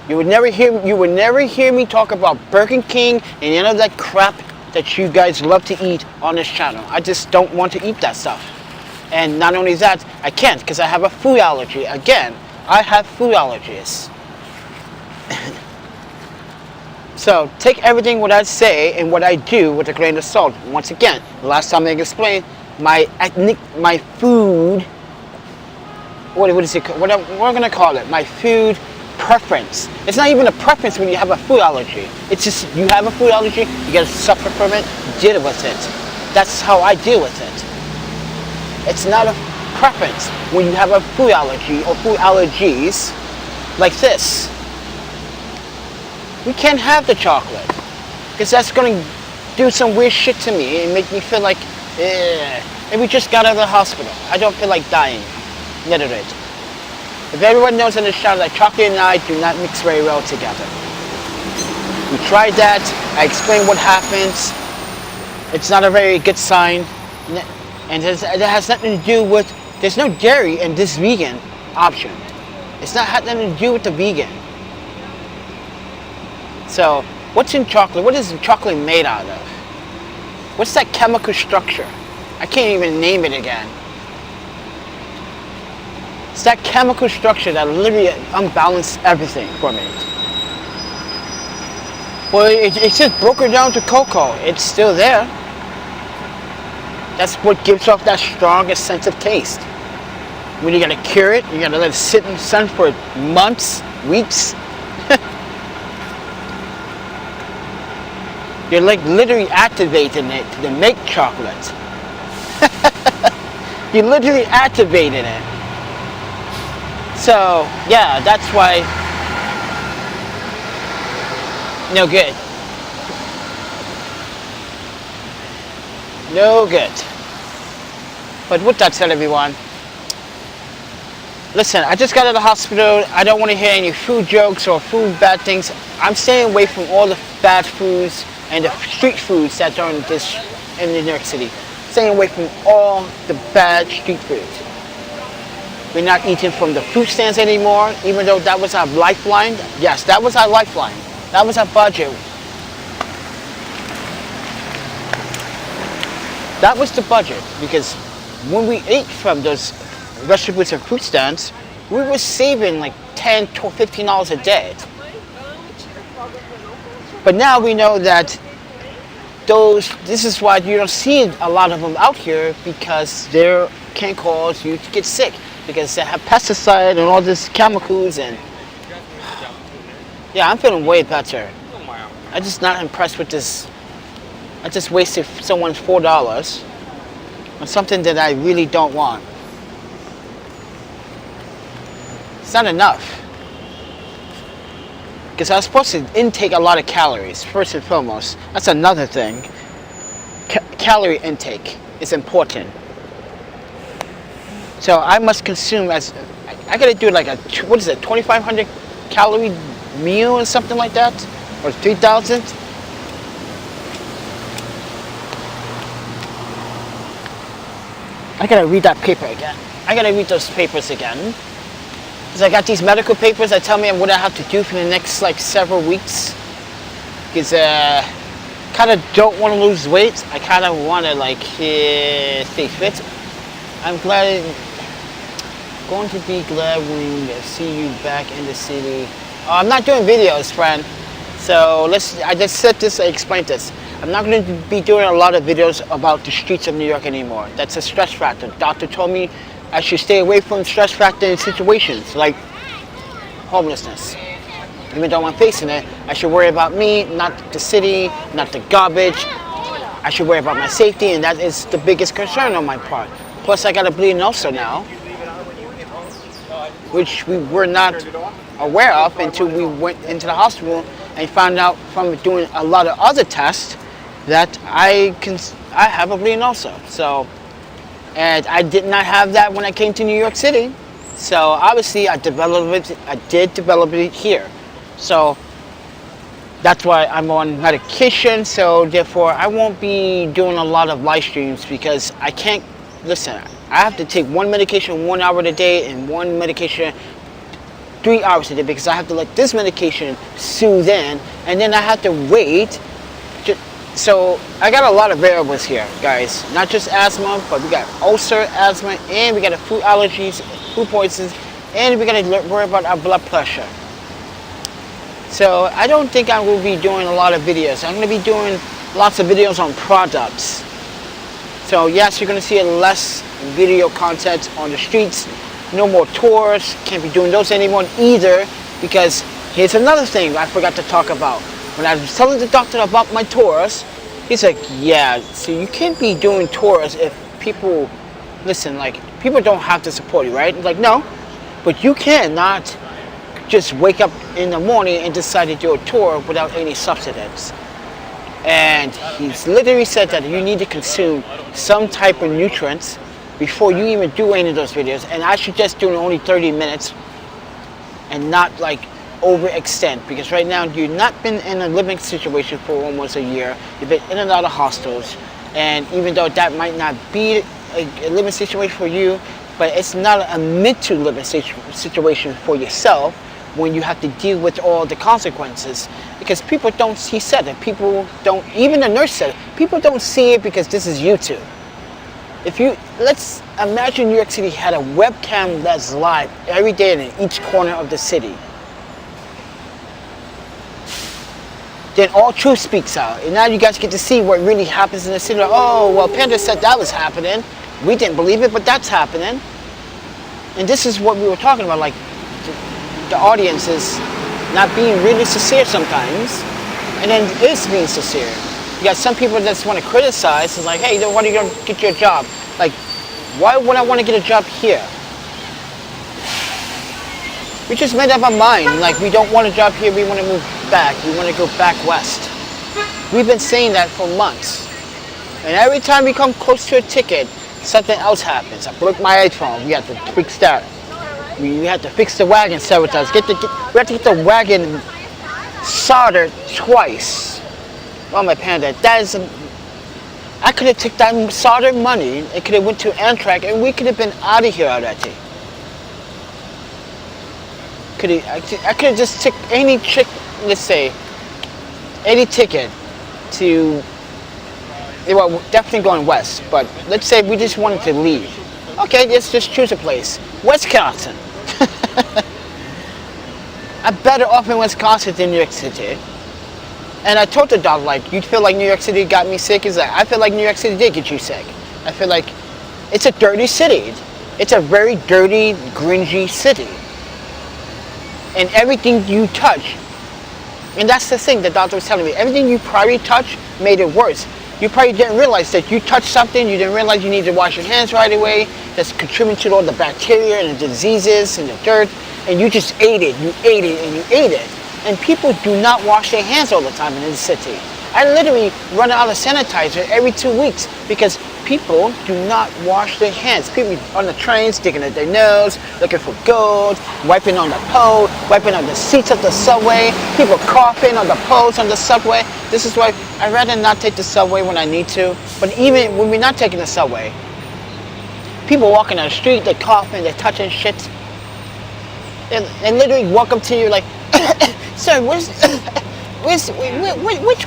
[SPEAKER 1] You would never hear me talk about Burger King and any of that crap that you guys love to eat on this channel. I just don't want to eat that stuff. And not only that, I can't because I have a food allergy. Again, I have food allergies. So take everything what I say and what I do with a grain of salt. Once again, last time I explained my food. What is it? What am I gonna call it? My food preference. It's not even a preference when you have a food allergy. It's just you have a food allergy, you gotta suffer from it, deal with it. That's how I deal with it. It's not a preference when you have a food allergy or food allergies like this. We can't have the chocolate because that's gonna do some weird shit to me and make me feel like, and we just got out of the hospital. I don't feel like dying. Literally. If everyone knows in the channel that chocolate and I do not mix very well together. We tried that. I explained what happens. It's not a very good sign. And it has nothing to do with, there's no dairy in this vegan option. It's not had nothing to do with the vegan. So, what's in chocolate? What is chocolate made out of? What's that chemical structure? I can't even name it again. It's that chemical structure that literally unbalanced everything for me. Well, it's just broken down to cocoa. It's still there. That's what gives off that strongest sense of taste. When you gotta cure it, you gotta let it sit in the sun for months, weeks. You're like literally activating it to make chocolate. You literally activated it. So, yeah, that's why, no good. No good. But with that said, everyone, listen, I just got out of the hospital. I don't want to hear any food jokes or food bad things. I'm staying away from all the bad foods and the street foods that are in New York City. Staying away from all the bad street foods. We're not eating from the food stands anymore, even though that was our lifeline. Yes, that was our lifeline. That was our budget. That was the budget, because when we ate from those vegetables and fruit stands, we were saving like $10 to $15 a day. But now we know that this is why you don't see a lot of them out here, because they can cause you to get sick. Because they have pesticide and all these chemicals, and yeah, I'm feeling way better. I'm just not impressed with this. I just wasted someone's $4 on something that I really don't want. It's not enough. Because I was supposed to intake a lot of calories, first and foremost. That's another thing. Calorie intake is important. So I must consume I gotta do like a, what is it, 2,500 calorie meal or something like that? Or 3,000? I gotta read that paper again. I gotta read those papers again. Because I got these medical papers that tell me what I have to do for the next like several weeks. Because kind of don't want to lose weight. I kind of want to like stay fit. I'm going to be glad when I see you back in the city. Oh, I'm not doing videos, friend. So I just said this, I explained this. I'm not going to be doing a lot of videos about the streets of New York anymore. That's a stress factor. The doctor told me I should stay away from stress factor situations like homelessness. Even though I'm facing it, I should worry about me, not the city, not the garbage. I should worry about my safety, and that is the biggest concern on my part. Plus, I got a bleeding ulcer now, which we were not aware of until we went into the hospital and found out from doing a lot of other tests that I have a bleeding ulcer. So, and I did not have that when I came to New York City. So obviously I did develop it here. So That's why I'm on medication, so therefore I won't be doing a lot of live streams because I can't, listen, I have to take one medication 1 hour a day and one medication 3 hours a day because I have to let this medication soothe in, and then I have to wait. So I got a lot of variables here, guys. Not just asthma, but we got ulcer, asthma, and we got food allergies, food poisons, and we got to worry about our blood pressure. So I don't think I will be doing a lot of videos. I'm going to be doing lots of videos on products. So yes, you're going to see less video content on the streets. No more tours. Can't be doing those anymore either, because here's another thing I forgot to talk about. When I was telling the doctor about my tours, he's like, yeah, so you can't be doing tours if people, listen, like, people don't have to support you, right? Like, no, but you cannot just wake up in the morning and decide to do a tour without any subsidies. And he's literally said that you need to consume some type of nutrients before you even do any of those videos. And I suggest doing only 30 minutes and not like overextend, because right now you've not been in a living situation for almost a year. You've been in and out of hostels, and even though that might not be a living situation for you, but it's not a mental living situation for yourself when you have to deal with all the consequences, because people don't see it. People don't, even the nurse said it, people don't see it because this is YouTube. If you, let's imagine New York City had a webcam that's live every day in each corner of the city. Then all truth speaks out, and now you guys get to see what really happens in the city. Like, oh, well, Panda said that was happening. We didn't believe it, but that's happening. And this is what we were talking about, like the audience is not being really sincere sometimes, and then it's being sincere. You got some people that just want to criticize. It's like, hey, then why are you going to get your job? Like, why would I want to get a job here? We just made up our mind. Like, we don't want a job here. We want to move back. We want to go back west. We've been saying that for months. And every time we come close to a ticket, something else happens. I broke my iPhone. We have to fix that. We had to fix the wagon several times. We had to get the wagon soldered twice. Oh, my Panda, that is I could have took that soldered money, it could have went to Amtrak, and we could have been out of here already. I could have just took any let's say, any ticket to, well, definitely going west, but let's say we just wanted to leave. Okay, let's just choose a place. Wisconsin. I'm better off in Wisconsin than New York City. And I told the dog, like, you feel like New York City got me sick? He's like, I feel like New York City did get you sick. I feel like it's a dirty city. It's a very dirty, grungy city. And everything you touch, and that's the thing the doctor was telling me, everything you probably touched made it worse. You probably didn't realize that you touched something, you didn't realize you need to wash your hands right away, that's contributing to all the bacteria and the diseases and the dirt, and you just ate it, you ate it, and you ate it. And people do not wash their hands all the time in this city. I literally run out of sanitizer every 2 weeks because people do not wash their hands. People on the trains digging at their nose, looking for gold, wiping on the pole, wiping on the seats of the subway, people coughing on the poles on the subway. This is why I'd rather not take the subway when I need to. But even when we're not taking the subway, people walking on the street, they're coughing, they're touching shit. They literally walk up to you like, sir, which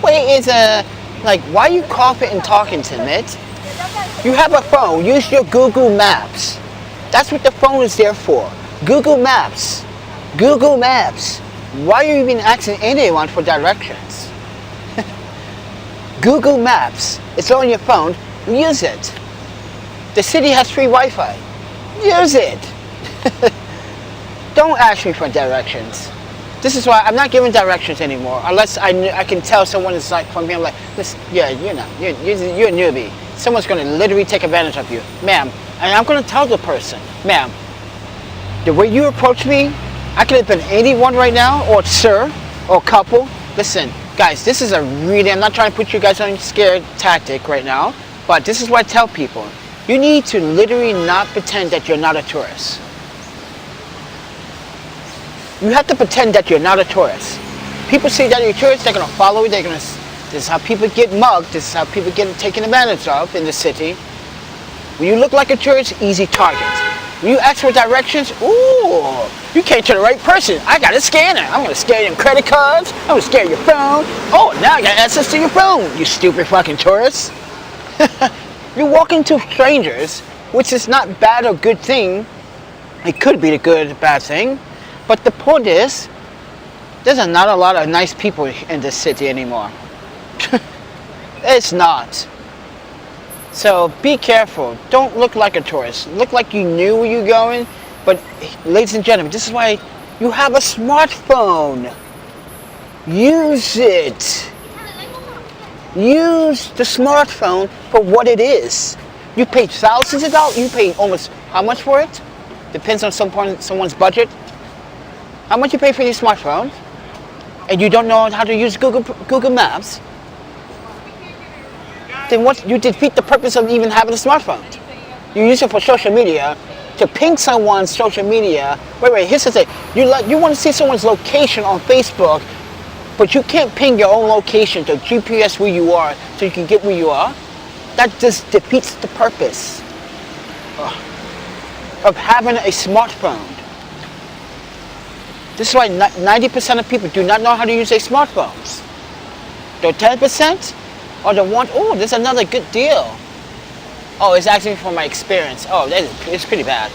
[SPEAKER 1] way is like, why are you coughing and talking to me? You have a phone, use your Google Maps. That's what the phone is there for. Google Maps. Google Maps. Why are you even asking anyone for directions? Google Maps. It's on your phone, use it. The city has free Wi-Fi. Use it. Don't ask me for directions. This is why I'm not giving directions anymore, unless I can tell someone is like from here, like, listen, yeah, you're a newbie. Someone's going to literally take advantage of you, ma'am. And I'm going to tell the person, ma'am, the way you approach me, I could have been anyone right now, or sir, or couple. Listen, guys, this is a really, I'm not trying to put you guys on scared tactic right now, but this is what I tell people. You need to literally not pretend that you're not a tourist. You have to pretend that you're not a tourist. People see that you're a tourist, they're gonna follow you. This is how people get mugged. This is how people get taken advantage of in the city. When you look like a tourist, easy target. When you ask for directions, ooh, you came to the right person. I got a scanner. I'm gonna scan your credit cards. I'm gonna scan your phone. Oh, now I got access to your phone, you stupid fucking tourist. You're walking to strangers, which is not bad or good thing. It could be the good, bad thing. But the point is, there's not a lot of nice people in this city anymore. It's not. So be careful. Don't look like a tourist. Look like you knew where you're going. But ladies and gentlemen, this is why you have a smartphone. Use it. Use the smartphone for what it is. You pay thousands of dollars. You pay almost how much for it? Depends on someone's budget. How much you pay for your smartphone? And you don't know how to use Google Maps? Then what? You defeat the purpose of even having a smartphone. You use it for social media, to ping someone's social media. Wait, here's the thing. You want to see someone's location on Facebook, but you can't ping your own location to GPS where you are so you can get where you are. That just defeats the purpose of having a smartphone. This is why 90% of people do not know how to use their smartphones. The 10%? Or the one, oh, there's another good deal. Oh, it's actually from my experience. Oh, it's pretty bad.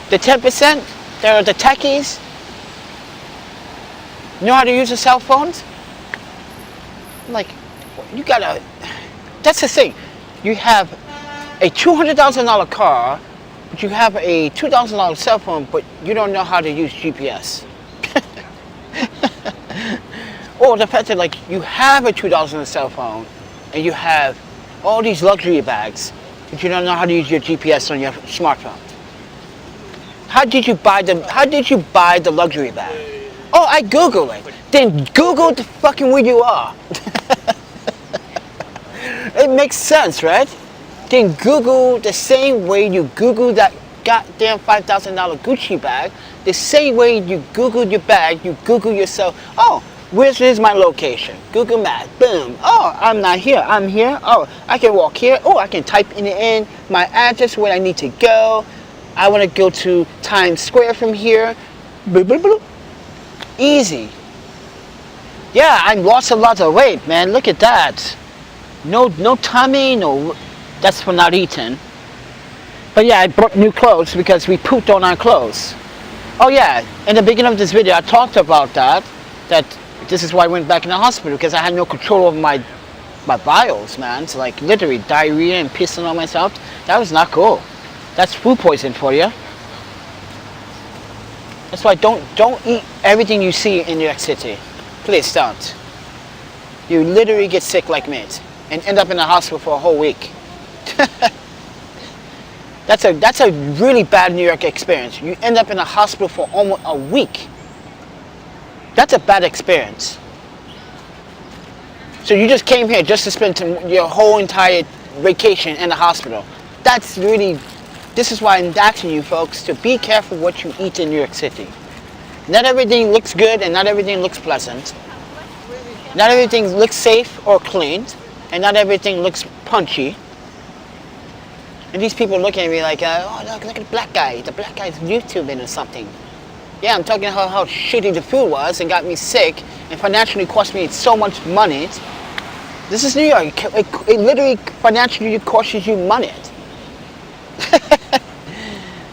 [SPEAKER 1] The 10%, they're the techies. Know how to use the cell phones? Like, you gotta, that's the thing. You have a $200,000 car, but you have a $2,000 cell phone, but you don't know how to use GPS. Or the fact that like you have a $2,000 cell phone and you have all these luxury bags, but you don't know how to use your GPS on your smartphone. How did you buy the luxury bag? Oh, I Google it. Then Google the fucking where you are. It makes sense, right? Then Google the same way you Google that goddamn $5,000 Gucci bag. The same way you Google your bag, you Google yourself. Oh, where's my location? Google Maps. Boom. Oh, I'm not here. I'm here. Oh, I can walk here. Oh, I can type in my address where I need to go. I want to go to Times Square from here. Boop, boop, boop. Easy. Yeah, I lost a lot of weight, man. Look at that. No tummy, no. That's for not eating. But yeah, I brought new clothes because we pooped on our clothes. Oh yeah, in the beginning of this video, I talked about that this is why I went back in the hospital, because I had no control over my bowels, man. So like literally diarrhea and pissing on myself. That was not cool. That's food poisoning for you. That's why don't eat everything you see in New York City. Please don't. You literally get sick like me and end up in the hospital for a whole week. That's a really bad New York experience. You end up in the hospital for almost a week. That's a bad experience. So you just came here just to spend your whole entire vacation in the hospital. That's really, this is why I'm asking you folks to be careful what you eat in New York City. Not everything looks good and not everything looks pleasant. Not everything looks safe or cleaned, and not everything looks punchy. And these people looking at me like, oh, look at the black guy. The black guy's YouTubing or something. Yeah, I'm talking about how shitty the food was and got me sick and financially cost me so much money. This is New York. It literally financially costs you money.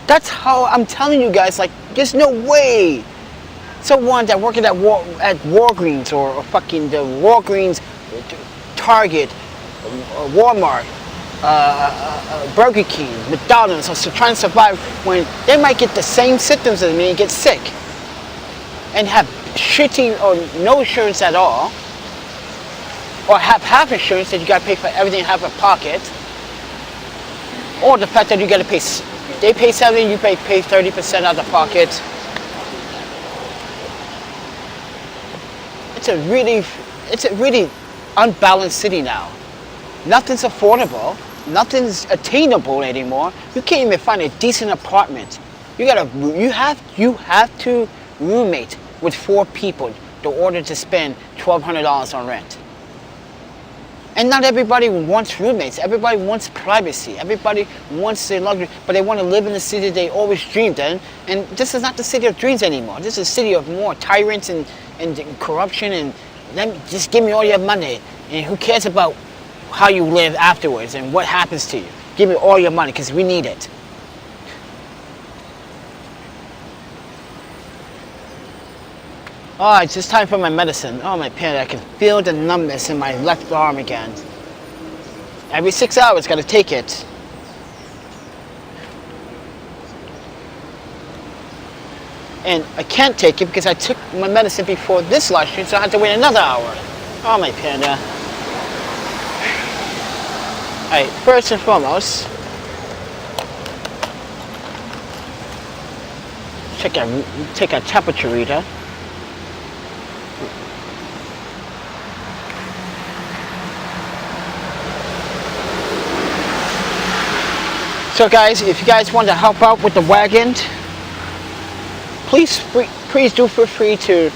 [SPEAKER 1] That's how I'm telling you guys, like, there's no way someone that working at Walgreens or fucking the Walgreens, Target, Walmart, Burger King, McDonald's are trying to survive when they might get the same symptoms as me and get sick and have shitty or no insurance at all, or have half insurance that you got to pay for everything half a pocket, or the fact that you got to pay, they pay 70, you pay 30% out of the pocket. It's a really unbalanced city now. Nothing's affordable. Nothing's attainable anymore. You can't even find a decent apartment. You have to roommate with 4 people in order to spend $1,200 on rent. And not everybody wants roommates. Everybody wants privacy. Everybody wants their luxury, but they want to live in the city they always dreamed in. And this is not the city of dreams anymore. This is a city of more tyrants and corruption and just give me all your money. And who cares about how you live afterwards and what happens to you? Give me all your money because we need it. Oh, it's just time for my medicine. Oh, my pain. I can feel the numbness in my left arm again. Every 6 hours, gotta take it. And I can't take it because I took my medicine before this live stream, so I had to wait another hour. Oh, my panda. Alright, first and foremost, take a temperature reader. So guys, if you guys want to help out with the Wagon, please do feel free to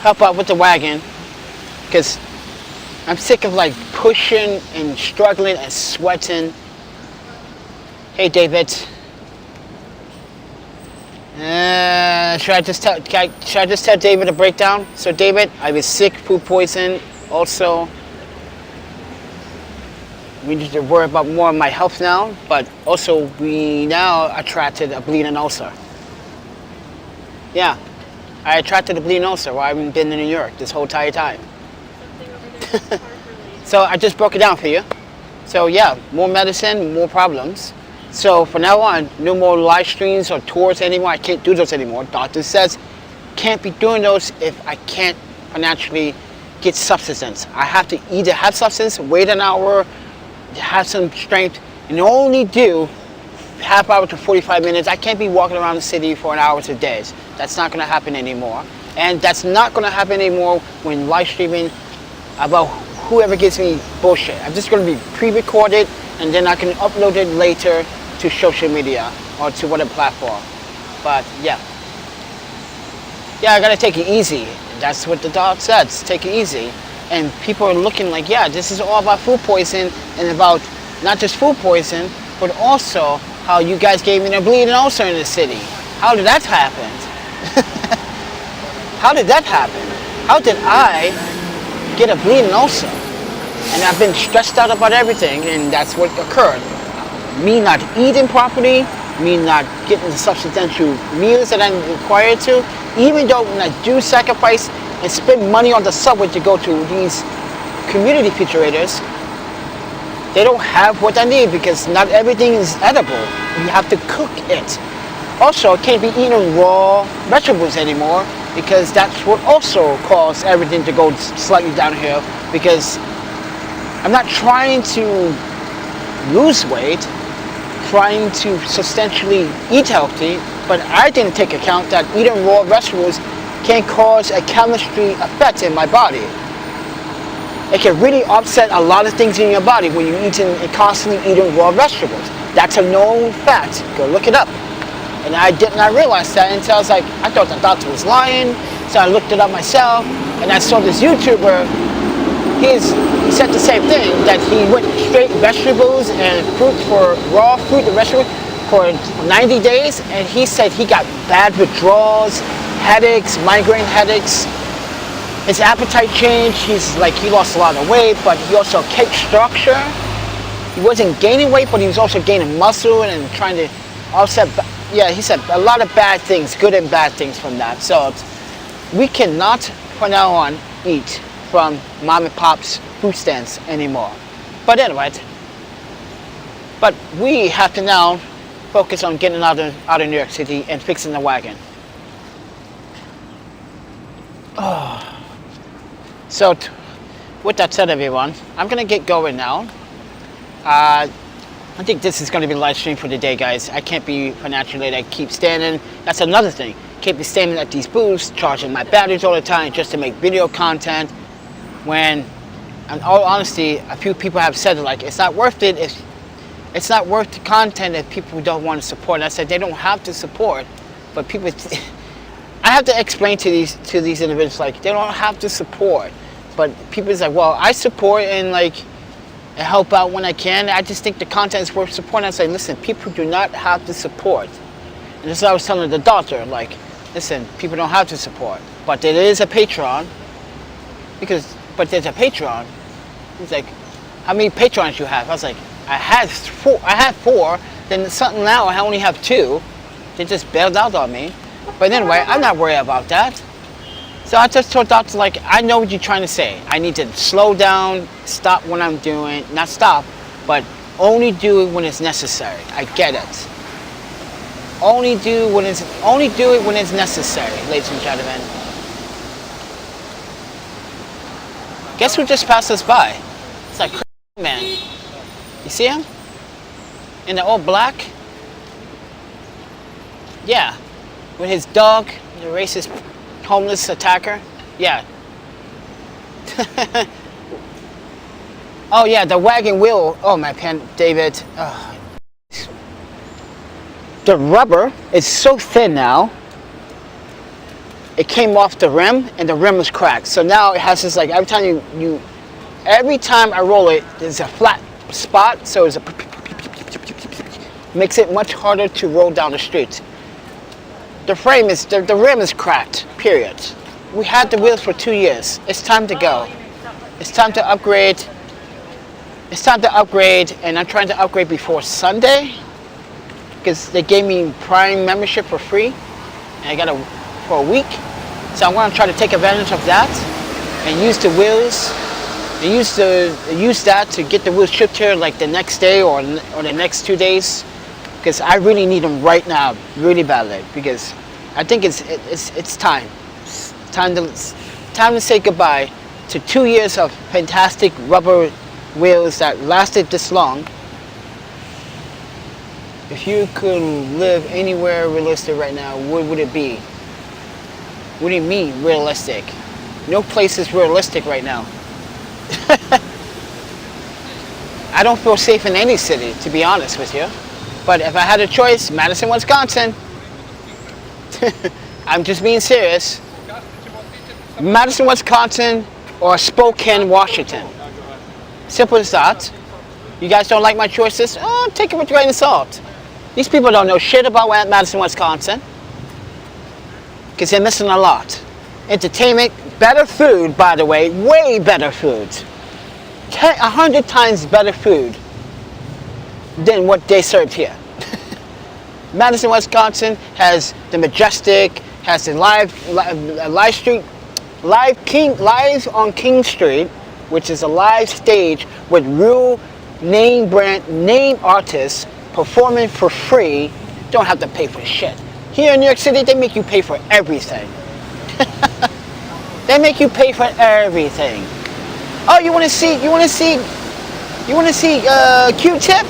[SPEAKER 1] help out with the Wagon, because I'm sick of like pushing and struggling and sweating. Hey David, should I just tell David a breakdown? So David, I was sick, food poison, also. We need to worry about more of my health now, but also we now attracted a bleeding ulcer. Yeah, I attracted a bleeding ulcer while I haven't been in New York this whole entire time. So I just broke it down for you. So yeah, more medicine, more problems. So from now on, no more live streams or tours anymore. I can't do those anymore. Doctor says can't be doing those if I can't financially get subsistence. I have to either have substance, wait an hour, have some strength, and only do half hour to 45 minutes. I can't be walking around the city for an hour to days. That's not going to happen anymore. And that's not going to happen anymore when live streaming about whoever gives me bullshit. I'm just going to be pre-recorded, and then I can upload it later to social media or to whatever platform. But yeah, I got to take it easy. That's what the doc says, take it easy. And people are looking like, yeah, this is all about food poison, and about not just food poison, but also how you guys gave me a bleeding ulcer in the city. How did that happen? How did that happen? How did I get a bleeding ulcer? And I've been stressed out about everything, and that's what occurred. Me not eating properly, me not getting the substantial meals that I'm required to, even though when I do sacrifice and spend money on the subway to go to these community refrigerators, they don't have what I need because not everything is edible. You have to cook it. Also, I can't be eating raw vegetables anymore because that's what also caused everything to go slightly downhill, because I'm not trying to lose weight, trying to substantially eat healthy, but I didn't take account that eating raw vegetables can cause a chemistry effect in my body. It can really upset a lot of things in your body when you're constantly eating raw vegetables. That's a known fact. Go look it up. And I did not realize that until I thought the doctor was lying. So I looked it up myself, and I saw this YouTuber. He said the same thing, that he went straight vegetables and fruit, for raw fruit and vegetables for 90 days, and he said he got bad withdrawals, headaches, migraine headaches. His appetite changed. He lost a lot of weight, but he also kept structure. He wasn't gaining weight, but he was also gaining muscle and trying to offset. Yeah, he said a lot of bad things, good and bad things from that. So we cannot, from now on, eat from mom and pop's food stands anymore. But anyway, but we have to now focus on getting out of New York City and fixing the Wagon. Oh. So with that said, everyone, I'm gonna get going now. I think this is gonna be the live stream for the day, guys. I can't be financially, I keep standing. That's another thing. Can't be standing at these booths, charging my batteries all the time just to make video content. When, in all honesty, a few people have said it's not worth it. It's not worth the content if people don't want to support. And I said they don't have to support, but people, I have to explain to these individuals, like, they don't have to support, but people's like, well, I support and like I help out when I can. I just think the content is worth supporting. I say, listen, people do not have to support. And this is what I was telling the doctor, like, listen, people don't have to support, but there is a Patreon, but there's a Patreon. He's like, how many Patrons you have? I was like, I had four, then something now I only have 2. They just bailed out on me. But anyway, I'm not worried about that. So I just told doctor, like, I know what you're trying to say. I need to slow down, stop what I'm doing, not stop, but only do it when it's necessary. I get it. Only do it when it's necessary, ladies and gentlemen. Guess who just passed us by? It's like crazy man. You see him? In the all black? Yeah. With his dog, the racist homeless attacker. Yeah. Oh yeah, the wagon wheel. Oh my pen, David. Oh. The rubber is so thin now. It came off the rim and the rim was cracked. So now it has this, like, every time I roll it, there's a flat spot. So it's makes it much harder to roll down the street. The rim is cracked, period. We had the wheels for 2 years. It's time to go. It's time to upgrade. And I'm trying to upgrade before Sunday because they gave me Prime membership for free, and I got it for a week. So I'm going to try to take advantage of that and use the wheels, and use that to get the wheels shipped here like the next day or the next 2 days. Because I really need them right now, really badly. Because I think it's time. It's time to say goodbye to 2 years of fantastic rubber wheels that lasted this long. If you could live anywhere realistic right now, what would it be? What do you mean realistic? No place is realistic right now. I don't feel safe in any city, to be honest with you. But if I had a choice, Madison, Wisconsin. I'm just being serious. Madison, Wisconsin, or Spokane, Washington. Simple as that. You guys don't like my choices? Oh, take it with a grain of salt. These people don't know shit about Madison, Wisconsin. Because they're missing a lot. Entertainment, better food, by the way, way better food. 100 times better food than what they served here. Madison, Wisconsin has the Majestic, has the live on King Street, which is a live stage with real name artists performing for free. Don't have to pay for shit. Here in New York City, they make you pay for everything. They make you pay for everything. Oh, you want to see Q-Tip?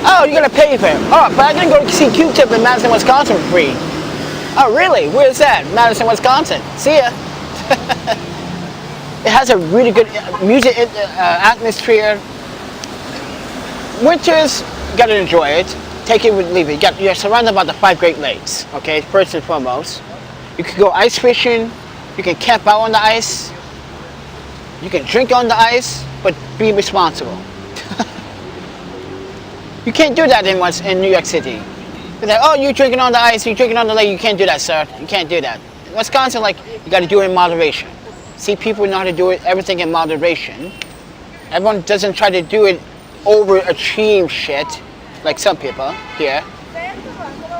[SPEAKER 1] Oh, you're gonna pay for him. Oh, but I can go see Q-Tip in Madison, Wisconsin for free. Oh, really? Where's that? Madison, Wisconsin. See ya. It has a really good music atmosphere. Winters, you gotta enjoy it. Take it or leave it. You're surrounded by the 5 Great Lakes. Okay, first and foremost. You can go ice fishing. You can camp out on the ice. You can drink on the ice, but be responsible. You can't do that in New York City. They're like, oh, you're drinking on the ice, you're drinking on the lake. You can't do that, sir. You can't do that. In Wisconsin, like, you got to do it in moderation. See, people know how to do everything in moderation. Everyone doesn't try to do it overachieve shit, like some people here.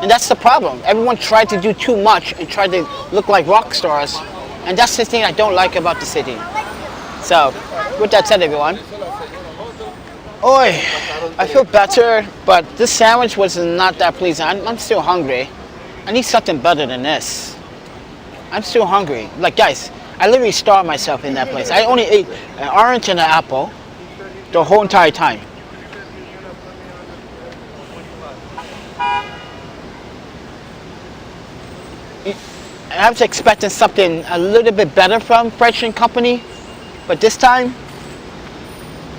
[SPEAKER 1] And that's the problem. Everyone tried to do too much and tried to look like rock stars. And that's the thing I don't like about the city. So, with that said, everyone. Oi, I feel better, but this sandwich was not that pleasing. I'm still hungry. I need something better than this. I'm still hungry. Like, guys, I literally starved myself in that place. I only ate an orange and an apple the whole entire time. I was expecting something a little bit better from Fresh & Company, but this time,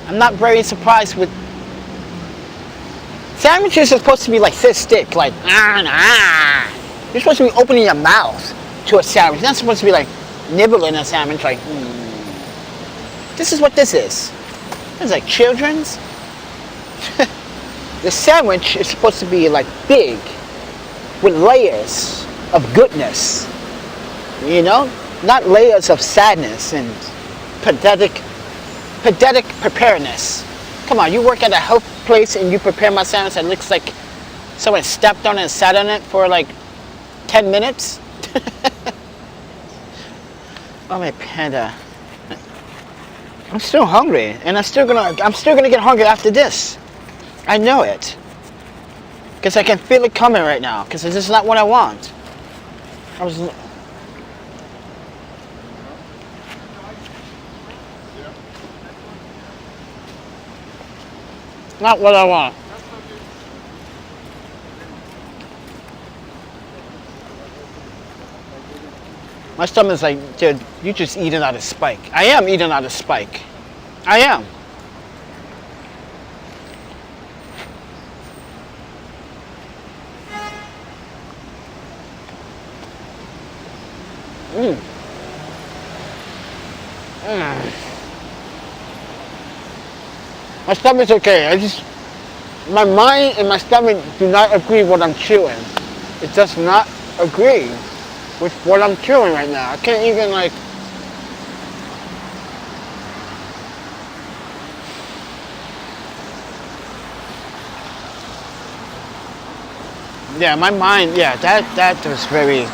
[SPEAKER 1] I'm not very surprised with... Sandwiches are supposed to be like this thick, like, You're supposed to be opening your mouth. to a sandwich. You're not supposed to be like nibbling a sandwich like, This is what this is. It's like children's. The sandwich is supposed to be like big, with layers of goodness. You know? Not layers of sadness and pathetic preparedness. Come on, you work at a health place and you prepare my sandwich that looks like someone stepped on it and sat on it for like 10 minutes? Oh, my panda. I'm still hungry, and I'm still gonna get hungry after this. I know it. Because I can feel it coming right now, because this is not what I want. Not what I want. My stomach's like, dude, you just eating out of spike. I am eating out of spike. I am. My stomach's okay. My mind and my stomach do not agree with what I'm chewing. It does not agree with what I'm chewing right now. I can't even like. Yeah, my mind. Yeah, that was very.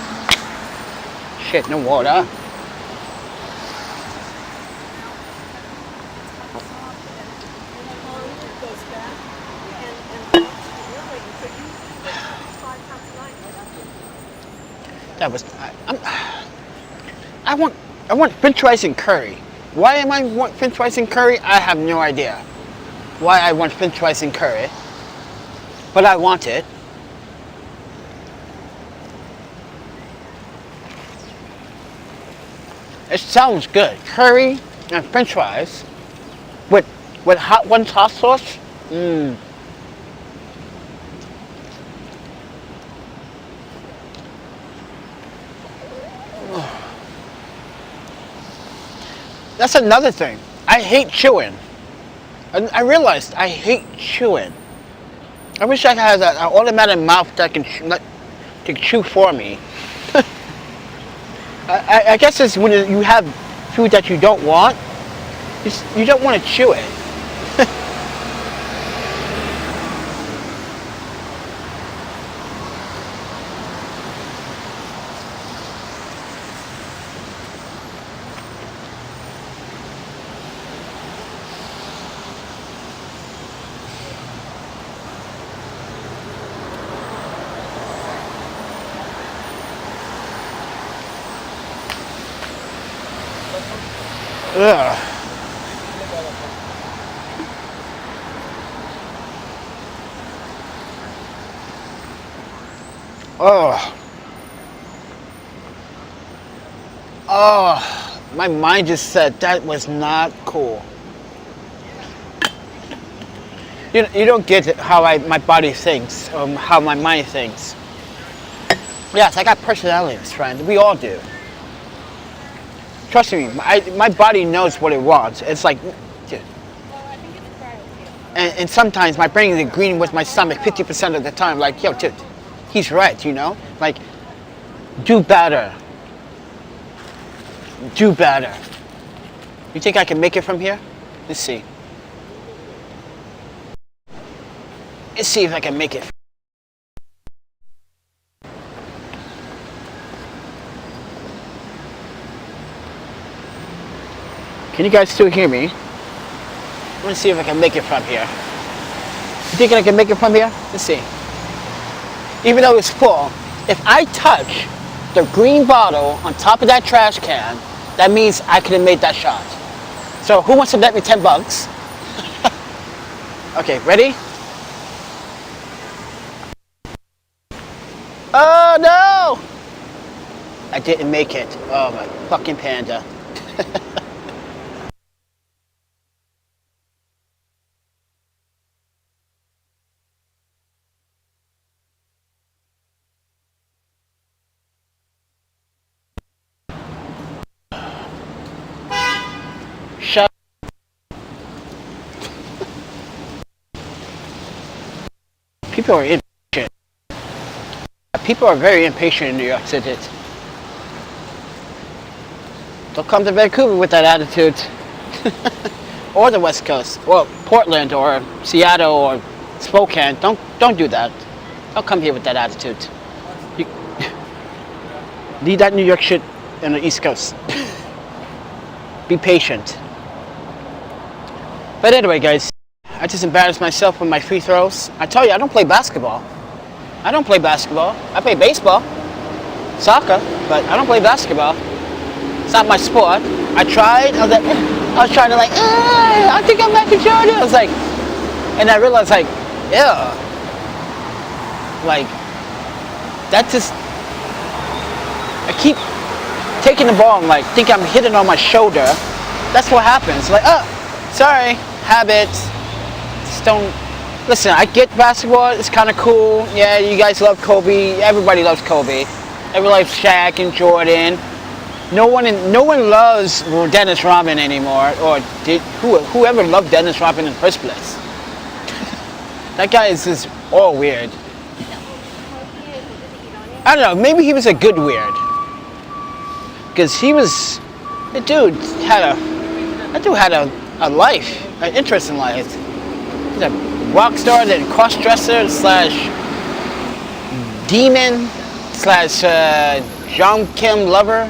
[SPEAKER 1] Shit, no water. That was. I want French fries and curry. Why am I want French fries and curry? I have no idea. Why I want French fries and curry, but I want it. It sounds good. Curry and French fries with hot hot sauce. That's another thing. I hate chewing. I realized I hate chewing. I wish I had an automatic mouth that can chew for me. I guess it's when you have food that you don't want, you don't want to chew it. Ugh. Oh. Oh. My mind just said that was not cool. You don't get how my body thinks, how my mind thinks. Yes, I got personalities, friend. We all do. Trust me, my body knows what it wants. It's like, dude. And sometimes my brain is agreeing with my stomach 50% of the time. Like, yo, dude, he's right, you know? Like, do better. Do better. You think I can make it from here? Let's see. Let's see if I can make it. Can you guys still hear me? I'm gonna see if I can make it from here. You think I can make it from here? Let's see. Even though it's full, if I touch the green bottle on top of that trash can, that means I could have made that shot. So who wants to bet me 10 bucks? Okay, ready? Oh no! I didn't make it. Oh my fucking panda. People are impatient. People are very impatient in New York City. Don't come to Vancouver with that attitude. Or the West Coast, or Portland, or Seattle, or Spokane. Don't do that. Don't come here with that attitude. Leave that New York shit on the East Coast. Be patient. But anyway, guys, I just embarrassed myself with my free throws. I tell you, I don't play basketball. I don't play basketball. I play baseball, soccer, but I don't play basketball. It's not my sport. I tried. I was trying to I think I'm Michael Jordan. I was like, and I realized yeah, that just, I keep taking the ball and think I'm hitting on my shoulder. That's what happens. Sorry, habit. Just don't, listen, I get basketball, it's kind of cool. Yeah, you guys love Kobe. Everybody loves Kobe. Everybody loves Shaq and Jordan. No one loves Dennis Rodman anymore, or whoever loved Dennis Rodman in the first place. That guy is just all weird. I don't know, maybe he was a good weird. Because that dude had a life, an interesting life. He's a rock star, then cross-dresser / demon / John Kim lover.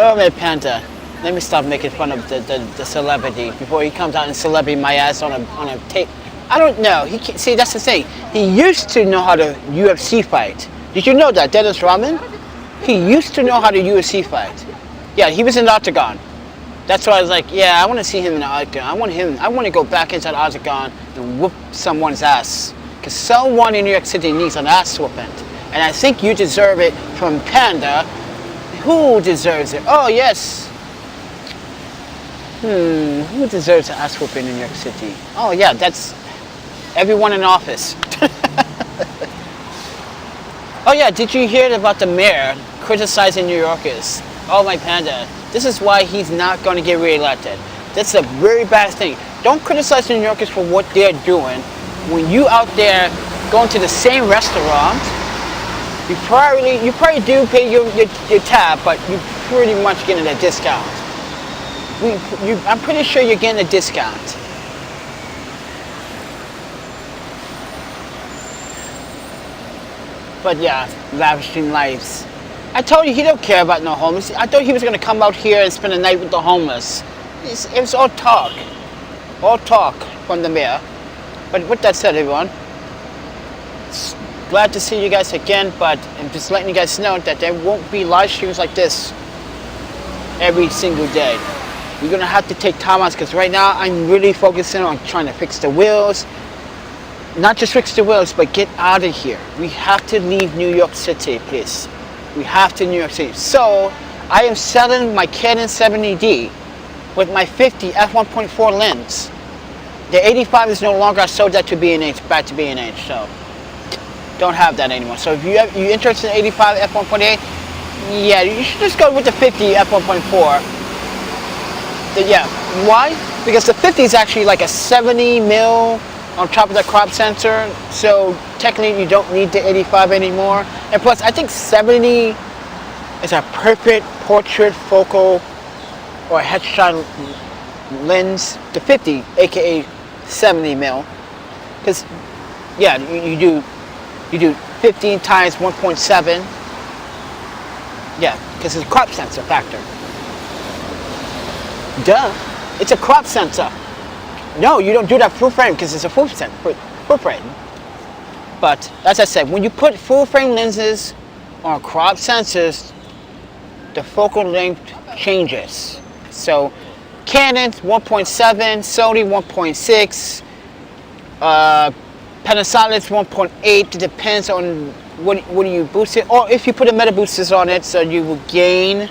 [SPEAKER 1] Oh man, Panda. Let me stop making fun of the celebrity before he comes out and celebrity my ass on a tape. I don't know. See, that's the thing. He used to know how to UFC fight. Did you know that, Dennis Rodman? He used to know how to UFC fight. Yeah, he was in the octagon. That's why I was like, yeah, I want to see him in the octagon. I want to go back into the octagon and whoop someone's ass. Because someone in New York City needs an ass whooping. And I think you deserve it from Panda. Who deserves it? Oh, yes. Who deserves an ass whooping in New York City? Oh, yeah, that's everyone in office. Oh, yeah, did you hear about the mayor criticizing New Yorkers? Oh, my Panda. This is why he's not going to get reelected. That's a very bad thing. Don't criticize New Yorkers for what they're doing. When you out there going to the same restaurant, you probably do pay your tab, but you're pretty much getting a discount. I'm pretty sure you're getting a discount. But yeah, lavishing lives. I told you he don't care about no homeless. I thought he was gonna come out here and spend the night with the homeless. It was all talk from the mayor. But with that said, everyone, glad to see you guys again, but I'm just letting you guys know that there won't be live streams like this every single day. We're gonna have to take time outs because right now I'm really focusing on trying to fix the wheels. Not just fix the wheels, but get out of here. We have to leave New York City, please. We have to New York City. So I am selling my Canon 70D with my 50 f1.4 lens. The 85 is no longer. I sold that to B&H, back to B&H. So don't have that anymore. So if you're interested in 85 f1.8, yeah, you should just go with the 50 f1.4. Yeah, why? Because the 50 is actually like a 70 mil on top of the crop sensor, so technically you don't need the 85 anymore. And plus, I think 70 is a perfect portrait focal or headshot lens. The 50, aka 70 mil, because yeah, you do 15 times 1.7. Yeah, because it's a crop sensor factor. Duh, it's a crop sensor. No, you don't do that full frame because it's a full frame. But as I said, when you put full frame lenses on crop sensors, the focal length changes. So Canon 1.7, Sony 1.6, Panasonic 1.8. It depends on what do you boost it, or if you put a meta boosters on it, so you will gain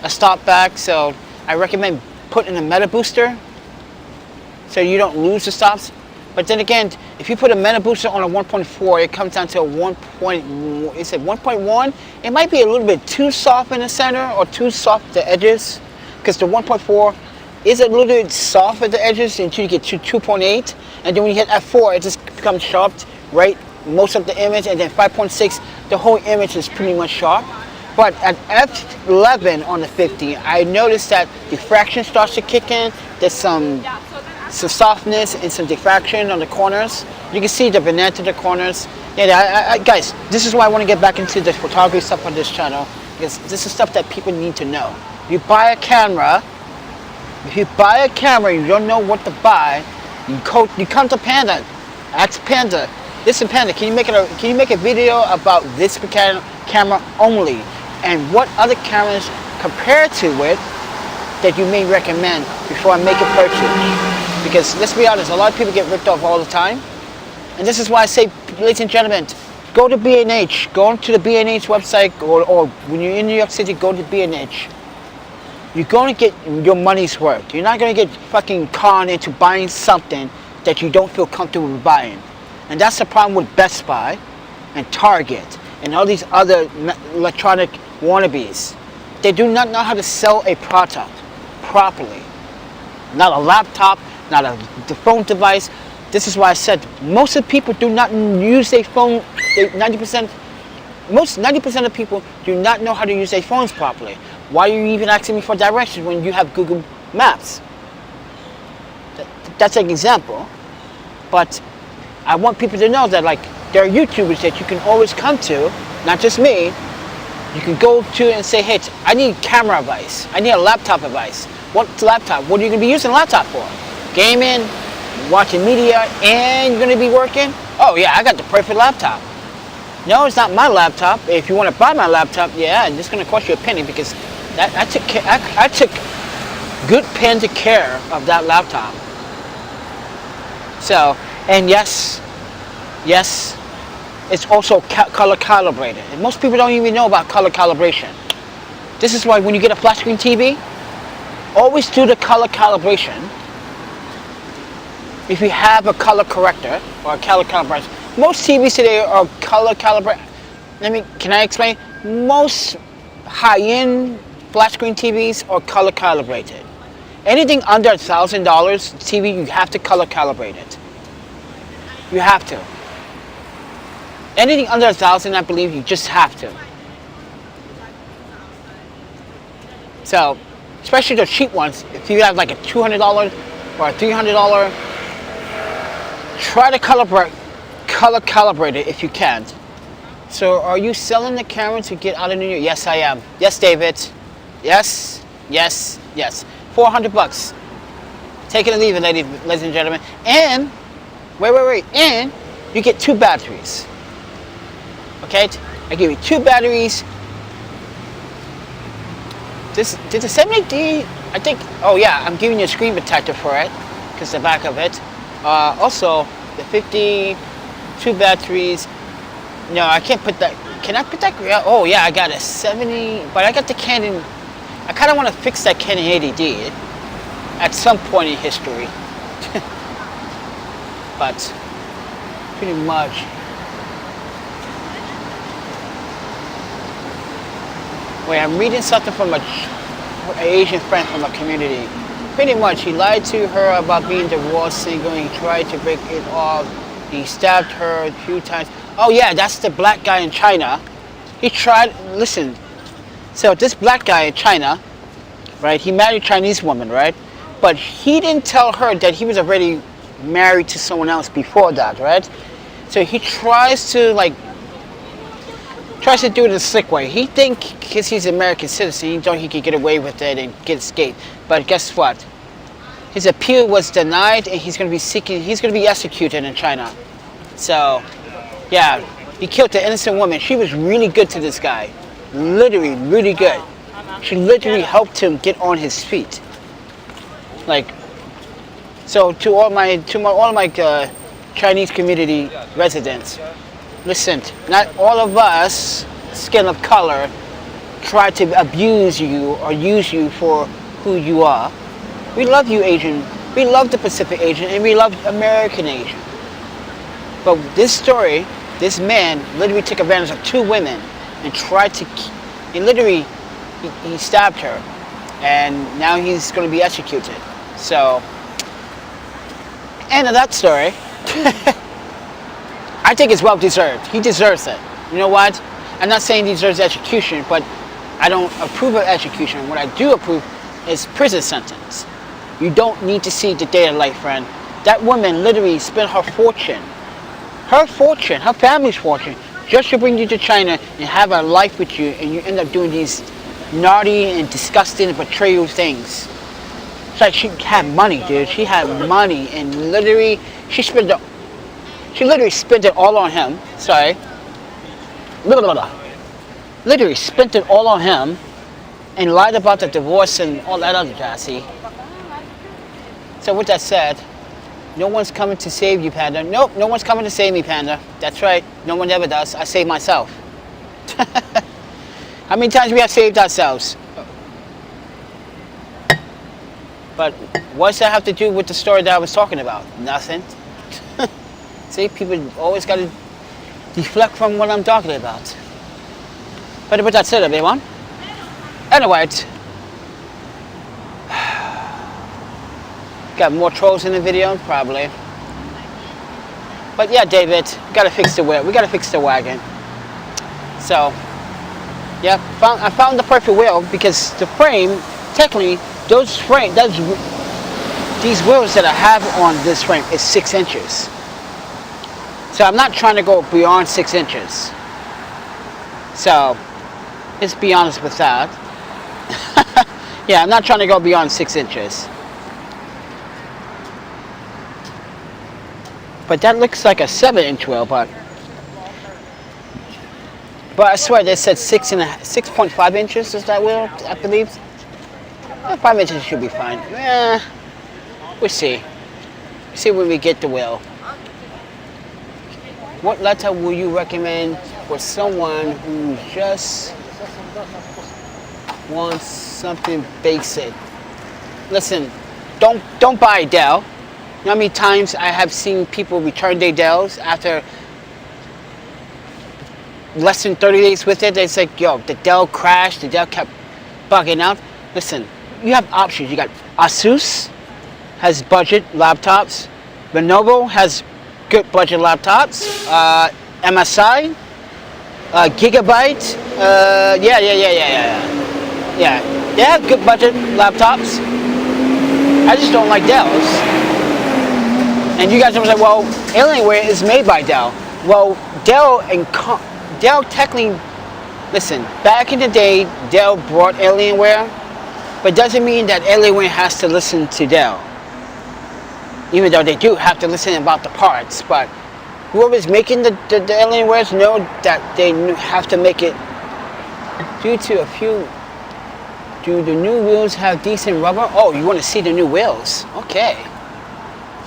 [SPEAKER 1] a stop back. So I recommend putting a meta booster so you don't lose the stops. But then again, if you put a meta booster on a 1.4, it comes down to a 1.1. It might be a little bit too soft in the center or too soft at the edges, because the 1.4 is a little bit soft at the edges until you get to 2.8, and then when you hit f4, it just becomes sharp, right? Most of the image, and then 5.6, the whole image is pretty much sharp. But at f11 on the 50, I noticed that diffraction starts to kick in. There's some softness and some diffraction on the corners. You can see the vignette to the corners. Yeah, guys, this is why I want to get back into the photography stuff on this channel, because this is stuff that people need to know. You buy a camera. If you buy a camera, you don't know what to buy. You come to Panda, ask Panda. Listen, Panda, can you make a video about this camera only, and what other cameras compared to it that you may recommend before I make a purchase? Because let's be honest, a lot of people get ripped off all the time, and this is why I say, ladies and gentlemen, go to B&H, go to the B&H website, or when you're in New York City, go to B&H. You're going to get your money's worth. You're not going to get fucking conned into buying something that you don't feel comfortable with buying. And that's the problem with Best Buy and Target and all these other electronic wannabes. They do not know how to sell a product properly. Not a laptop, not the phone device. This is why I said most of the people do not use their phone. 90% of people do not know how to use their phones properly. Why are you even asking me for directions when you have Google Maps? That's an example. But I want people to know that, like, there are YouTubers that you can always come to, not just me. You can go to and say, hey, I need camera advice. I need a laptop advice. What laptop? What are you going to be using a laptop for? Gaming, watching media, and you're going to be working? Oh yeah, I got the perfect laptop. No, it's not my laptop. If you want to buy my laptop, yeah, and it's going to cost you a penny, because I took good care of that laptop. So, and yes, it's also color calibrated. And most people don't even know about color calibration. This is why when you get a flat screen TV, always do the color calibration. If you have a color corrector or a color calibration, most TVs today are color calibrated. Can I explain? Most high-end flat screen TVs are color calibrated. Anything under $1,000 TV, you have to color calibrate it. You have to. Anything under $1,000, I believe, you just have to. So, especially the cheap ones, if you have like a $200 or a $300, try to color calibrate it if you can. So, are you selling the camera to get out of New York? Yes, I am. Yes, David. Yes. 400 bucks. Take it or leave it, ladies and gentlemen. And, wait. And you get 2 batteries. Okay? I give you 2 batteries. Did the 70D, I think, oh yeah, I'm giving you a screen protector for it, because the back of it. Also, the 50, 2 batteries. No, I can't put that. Can I put that? Oh yeah, I got a 70, but I got the Canon. I kind of want to fix that Canon 80D at some point in history. But pretty much. Wait, I'm reading something from an Asian friend from a community. Pretty much, he lied to her about being divorced, single, and he tried to break it off. He stabbed her a few times. Oh yeah, that's the black guy in China. He tried, listen, so this black guy in China, right, he married a Chinese woman, right? But he didn't tell her that he was already married to someone else before that, right? So he tries to do it in a slick way. He thinks because he's an American citizen, he thought he could get away with it and get escaped. But guess what? His appeal was denied, and he's going to be executed in China. So, yeah, he killed the innocent woman. She was really good to this guy. Literally, really good. She literally helped him get on his feet. Like, so to all my Chinese community residents, listen, not all of us, skin of color, try to abuse you or use you for who you are. We love you, Asian. We love the Pacific Asian, and we love American Asian. But this story, this man literally took advantage of 2 women and tried to, and literally, he stabbed her. and now he's going to be executed. So, end of that story. I think it's well deserved. He deserves it. You know what? I'm not saying he deserves execution, but I don't approve of execution. What I do approve is prison sentence. You don't need to see the day of life, friend. That woman literally spent her fortune, her family's fortune, just to bring you to China and have a life with you, and you end up doing these naughty and disgusting and betrayal things. It's like she had money, dude. She had money, and literally, she literally spent it all on him. Sorry. Literally spent it all on him, and lied about the divorce and all that other jassy. So with that said, no one's coming to save you, Panda. Nope, no one's coming to save me, Panda. That's right, no one ever does. I save myself. How many times we have saved ourselves? But what's that have to do with the story that I was talking about? Nothing. See, people always got to deflect from what I'm talking about. But with that said, everyone. Anyway, got more trolls in the video, probably. But yeah, David, we gotta fix the wheel. We gotta fix the wagon. So, yeah, I found the perfect wheel because the frame, technically, these wheels that I have on this frame is 6 inches. So I'm not trying to go beyond 6 inches. So, let's be honest with that. Yeah, I'm not trying to go beyond 6 inches. But that looks like a 7-inch wheel, but I swear they said 6.5 inches is that wheel, I believe. 5 inches should be fine. Yeah, we'll see. We'll see when we get the wheel. What letter will you recommend for someone who just wants something basic? Listen, don't buy a Dell. You know how many times I have seen people return their Dells after less than 30 days with it? They say, yo, the Dell crashed, the Dell kept bugging out. Listen, you have options. You got Asus has budget laptops. Lenovo has good budget laptops. MSI, Gigabyte, yeah. They have good budget laptops. I just don't like Dells. And you guys are like, well, Alienware is made by Dell. Well, Dell technically, listen, back in the day, Dell brought Alienware, but doesn't mean that Alienware has to listen to Dell. Even though they do have to listen about the parts, but whoever's making the Alienwares know that they have to make it do the new wheels have decent rubber? Oh, you want to see the new wheels? Okay.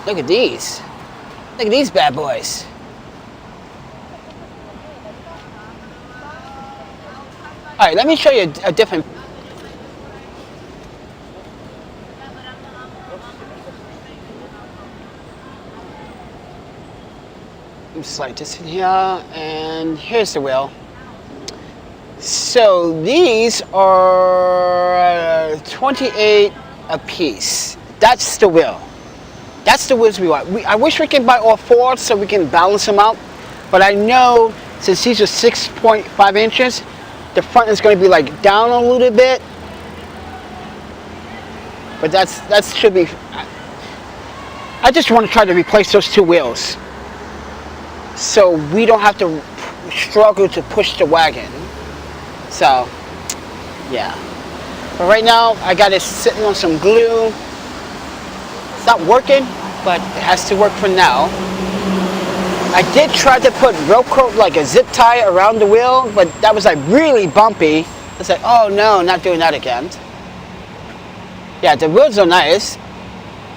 [SPEAKER 1] Look at these. Look at these bad boys. Alright, let me show you a different. Slide this in here, and here's the wheel. So these are 28 a piece. That's the wheel. That's the wheels we want. I wish we could buy all 4 so we can balance them out. But I know since these are 6.5 inches, the front is going to be like down a little bit. But that should be. I just want to try to replace those 2 wheels, so we don't have to struggle to push the wagon. So, yeah. But right now, I got it sitting on some glue. It's not working, but it has to work for now. I did try to put Velcro, like a zip tie around the wheel, but that was like really bumpy. It's like, oh no, not doing that again. Yeah, the wheels are nice.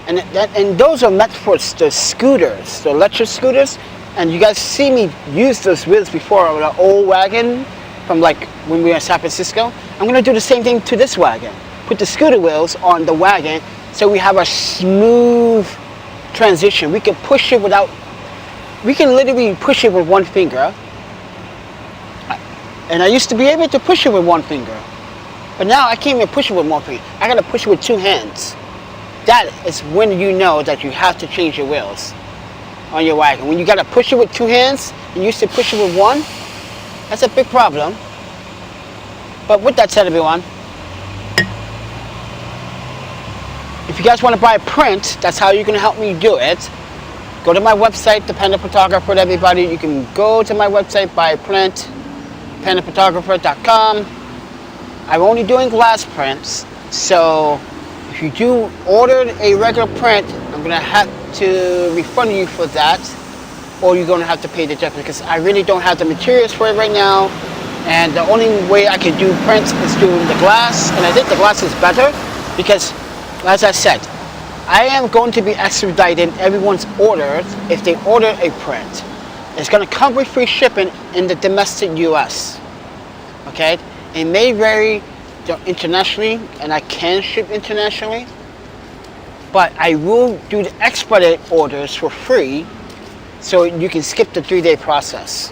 [SPEAKER 1] And those are meant for the scooters, the electric scooters. And you guys see me use those wheels before on an old wagon from like when we were in San Francisco. I'm gonna do the same thing to this wagon. Put the scooter wheels on the wagon so we have a smooth transition. We can push it without, we can literally push it with one finger. And I used to be able to push it with one finger. But now I can't even push it with one finger. I gotta push it with 2 hands. That is when you know that you have to change your wheels on your wagon. When you gotta push it with 2 hands, and you used to push it with 1, that's a big problem. But with that said, everyone, if you guys want to buy a print, that's how you're gonna help me do it. Go to my website, ThePandaPhotographer, everybody. You can go to my website, buy a print, ThePandaPhotographer.com. I'm only doing glass prints, so if you do order a regular print, I'm gonna have to refund you for that, or you're gonna have to pay the difference because I really don't have the materials for it right now. And the only way I can do prints is doing the glass, and I think the glass is better because, as I said, I am going to be expediting everyone's orders if they order a print. It's gonna come with free shipping in the domestic US. Okay? It may vary internationally, and I can ship internationally, but I will do the expedited orders for free so you can skip the 3-day process.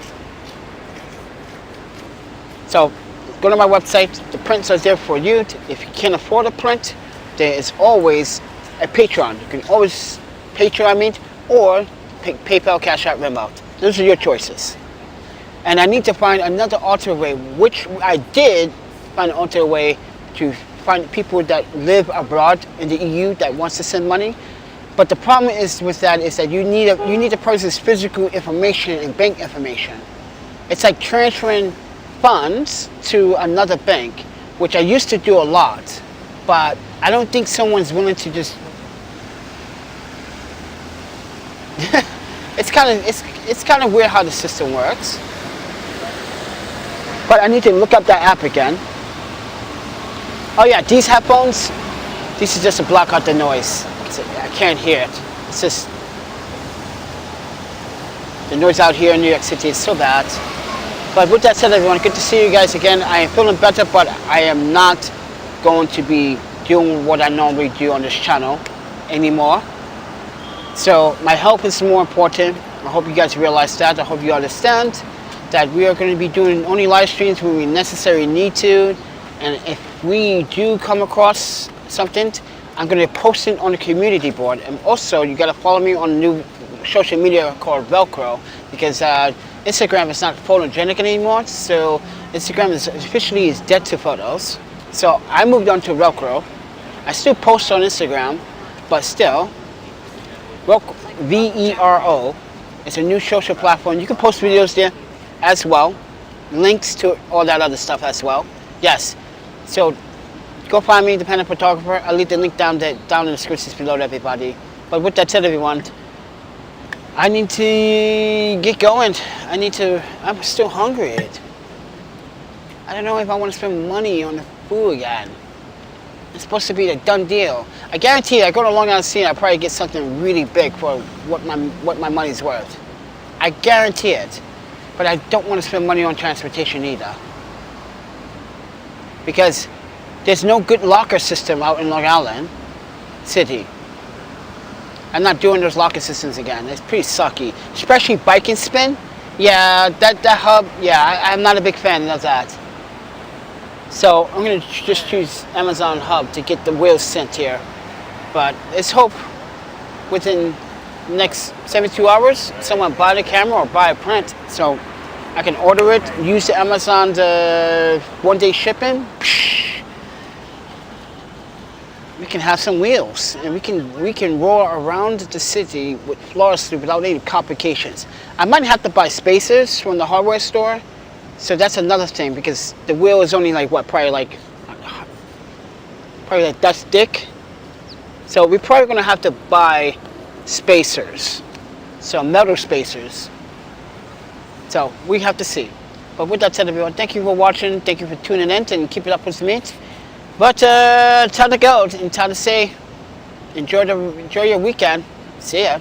[SPEAKER 1] So go to my website, the prints are there for you. If you can't afford a print, there is always a Pateron. You can always Pateron or PayPal, Cash App, Venmo. Those are your choices. And I need to find another alternate way, which I did find an alternate way to find people that live abroad in the EU that wants to send money. But the problem is with that is that you need a person's physical information and bank information. It's like transferring funds to another bank, which I used to do a lot, but I don't think someone's willing to just. It's kind of weird how the system works. But I need to look up that app again. Oh yeah, these headphones, this is just to block out the noise. I can't hear it. It's just, the noise out here in New York City is so bad. But with that said, everyone, good to see you guys again. I am feeling better, but I am not going to be doing what I normally do on this channel anymore. So my health is more important. I hope you guys realize that. I hope you understand that we are going to be doing only live streams when we necessarily need to. And if we do come across something, I'm going to post it on the community board. And also, you got to follow me on a new social media called Velcro, because Instagram is not photogenic anymore. So Instagram is officially dead to photos. So I moved on to Velcro. I still post on Instagram, but still, Velcro, V-E-R-O, it's a new social platform. You can post videos there as well, links to all that other stuff as well. Yes, so go find me, ThePandaPhotographer. I'll leave the link down in the description below, everybody. But with that said, everyone, I need to get going. I'm still hungry. I don't know if I want to spend money on the food again. It's supposed to be a done deal. I guarantee you, I go to Long Island City, I'll probably get something really big for what my money's worth. I guarantee it. But I don't want to spend money on transportation either. Because there's no good locker system out in Long Island City. I'm not doing those locker systems again. It's pretty sucky. Especially bike and spin. Yeah, that hub, yeah, I'm not a big fan of that. So I'm going to just choose Amazon Hub to get the wheels sent here. But let's hope within the next 72 hours someone buy the camera or buy a print. So I can order it, use the Amazon one-day shipping. We can have some wheels, and we can roll around the city with flawlessly without any complications. I might have to buy spacers from the hardware store, so that's another thing, because the wheel is only like what, probably like that thick. So we're probably gonna have to buy spacers, so metal spacers. So we have to see. But with that said, everyone, thank you for watching. Thank you for tuning in and keep it up with me. But time to go and time to say, enjoy your weekend. See ya.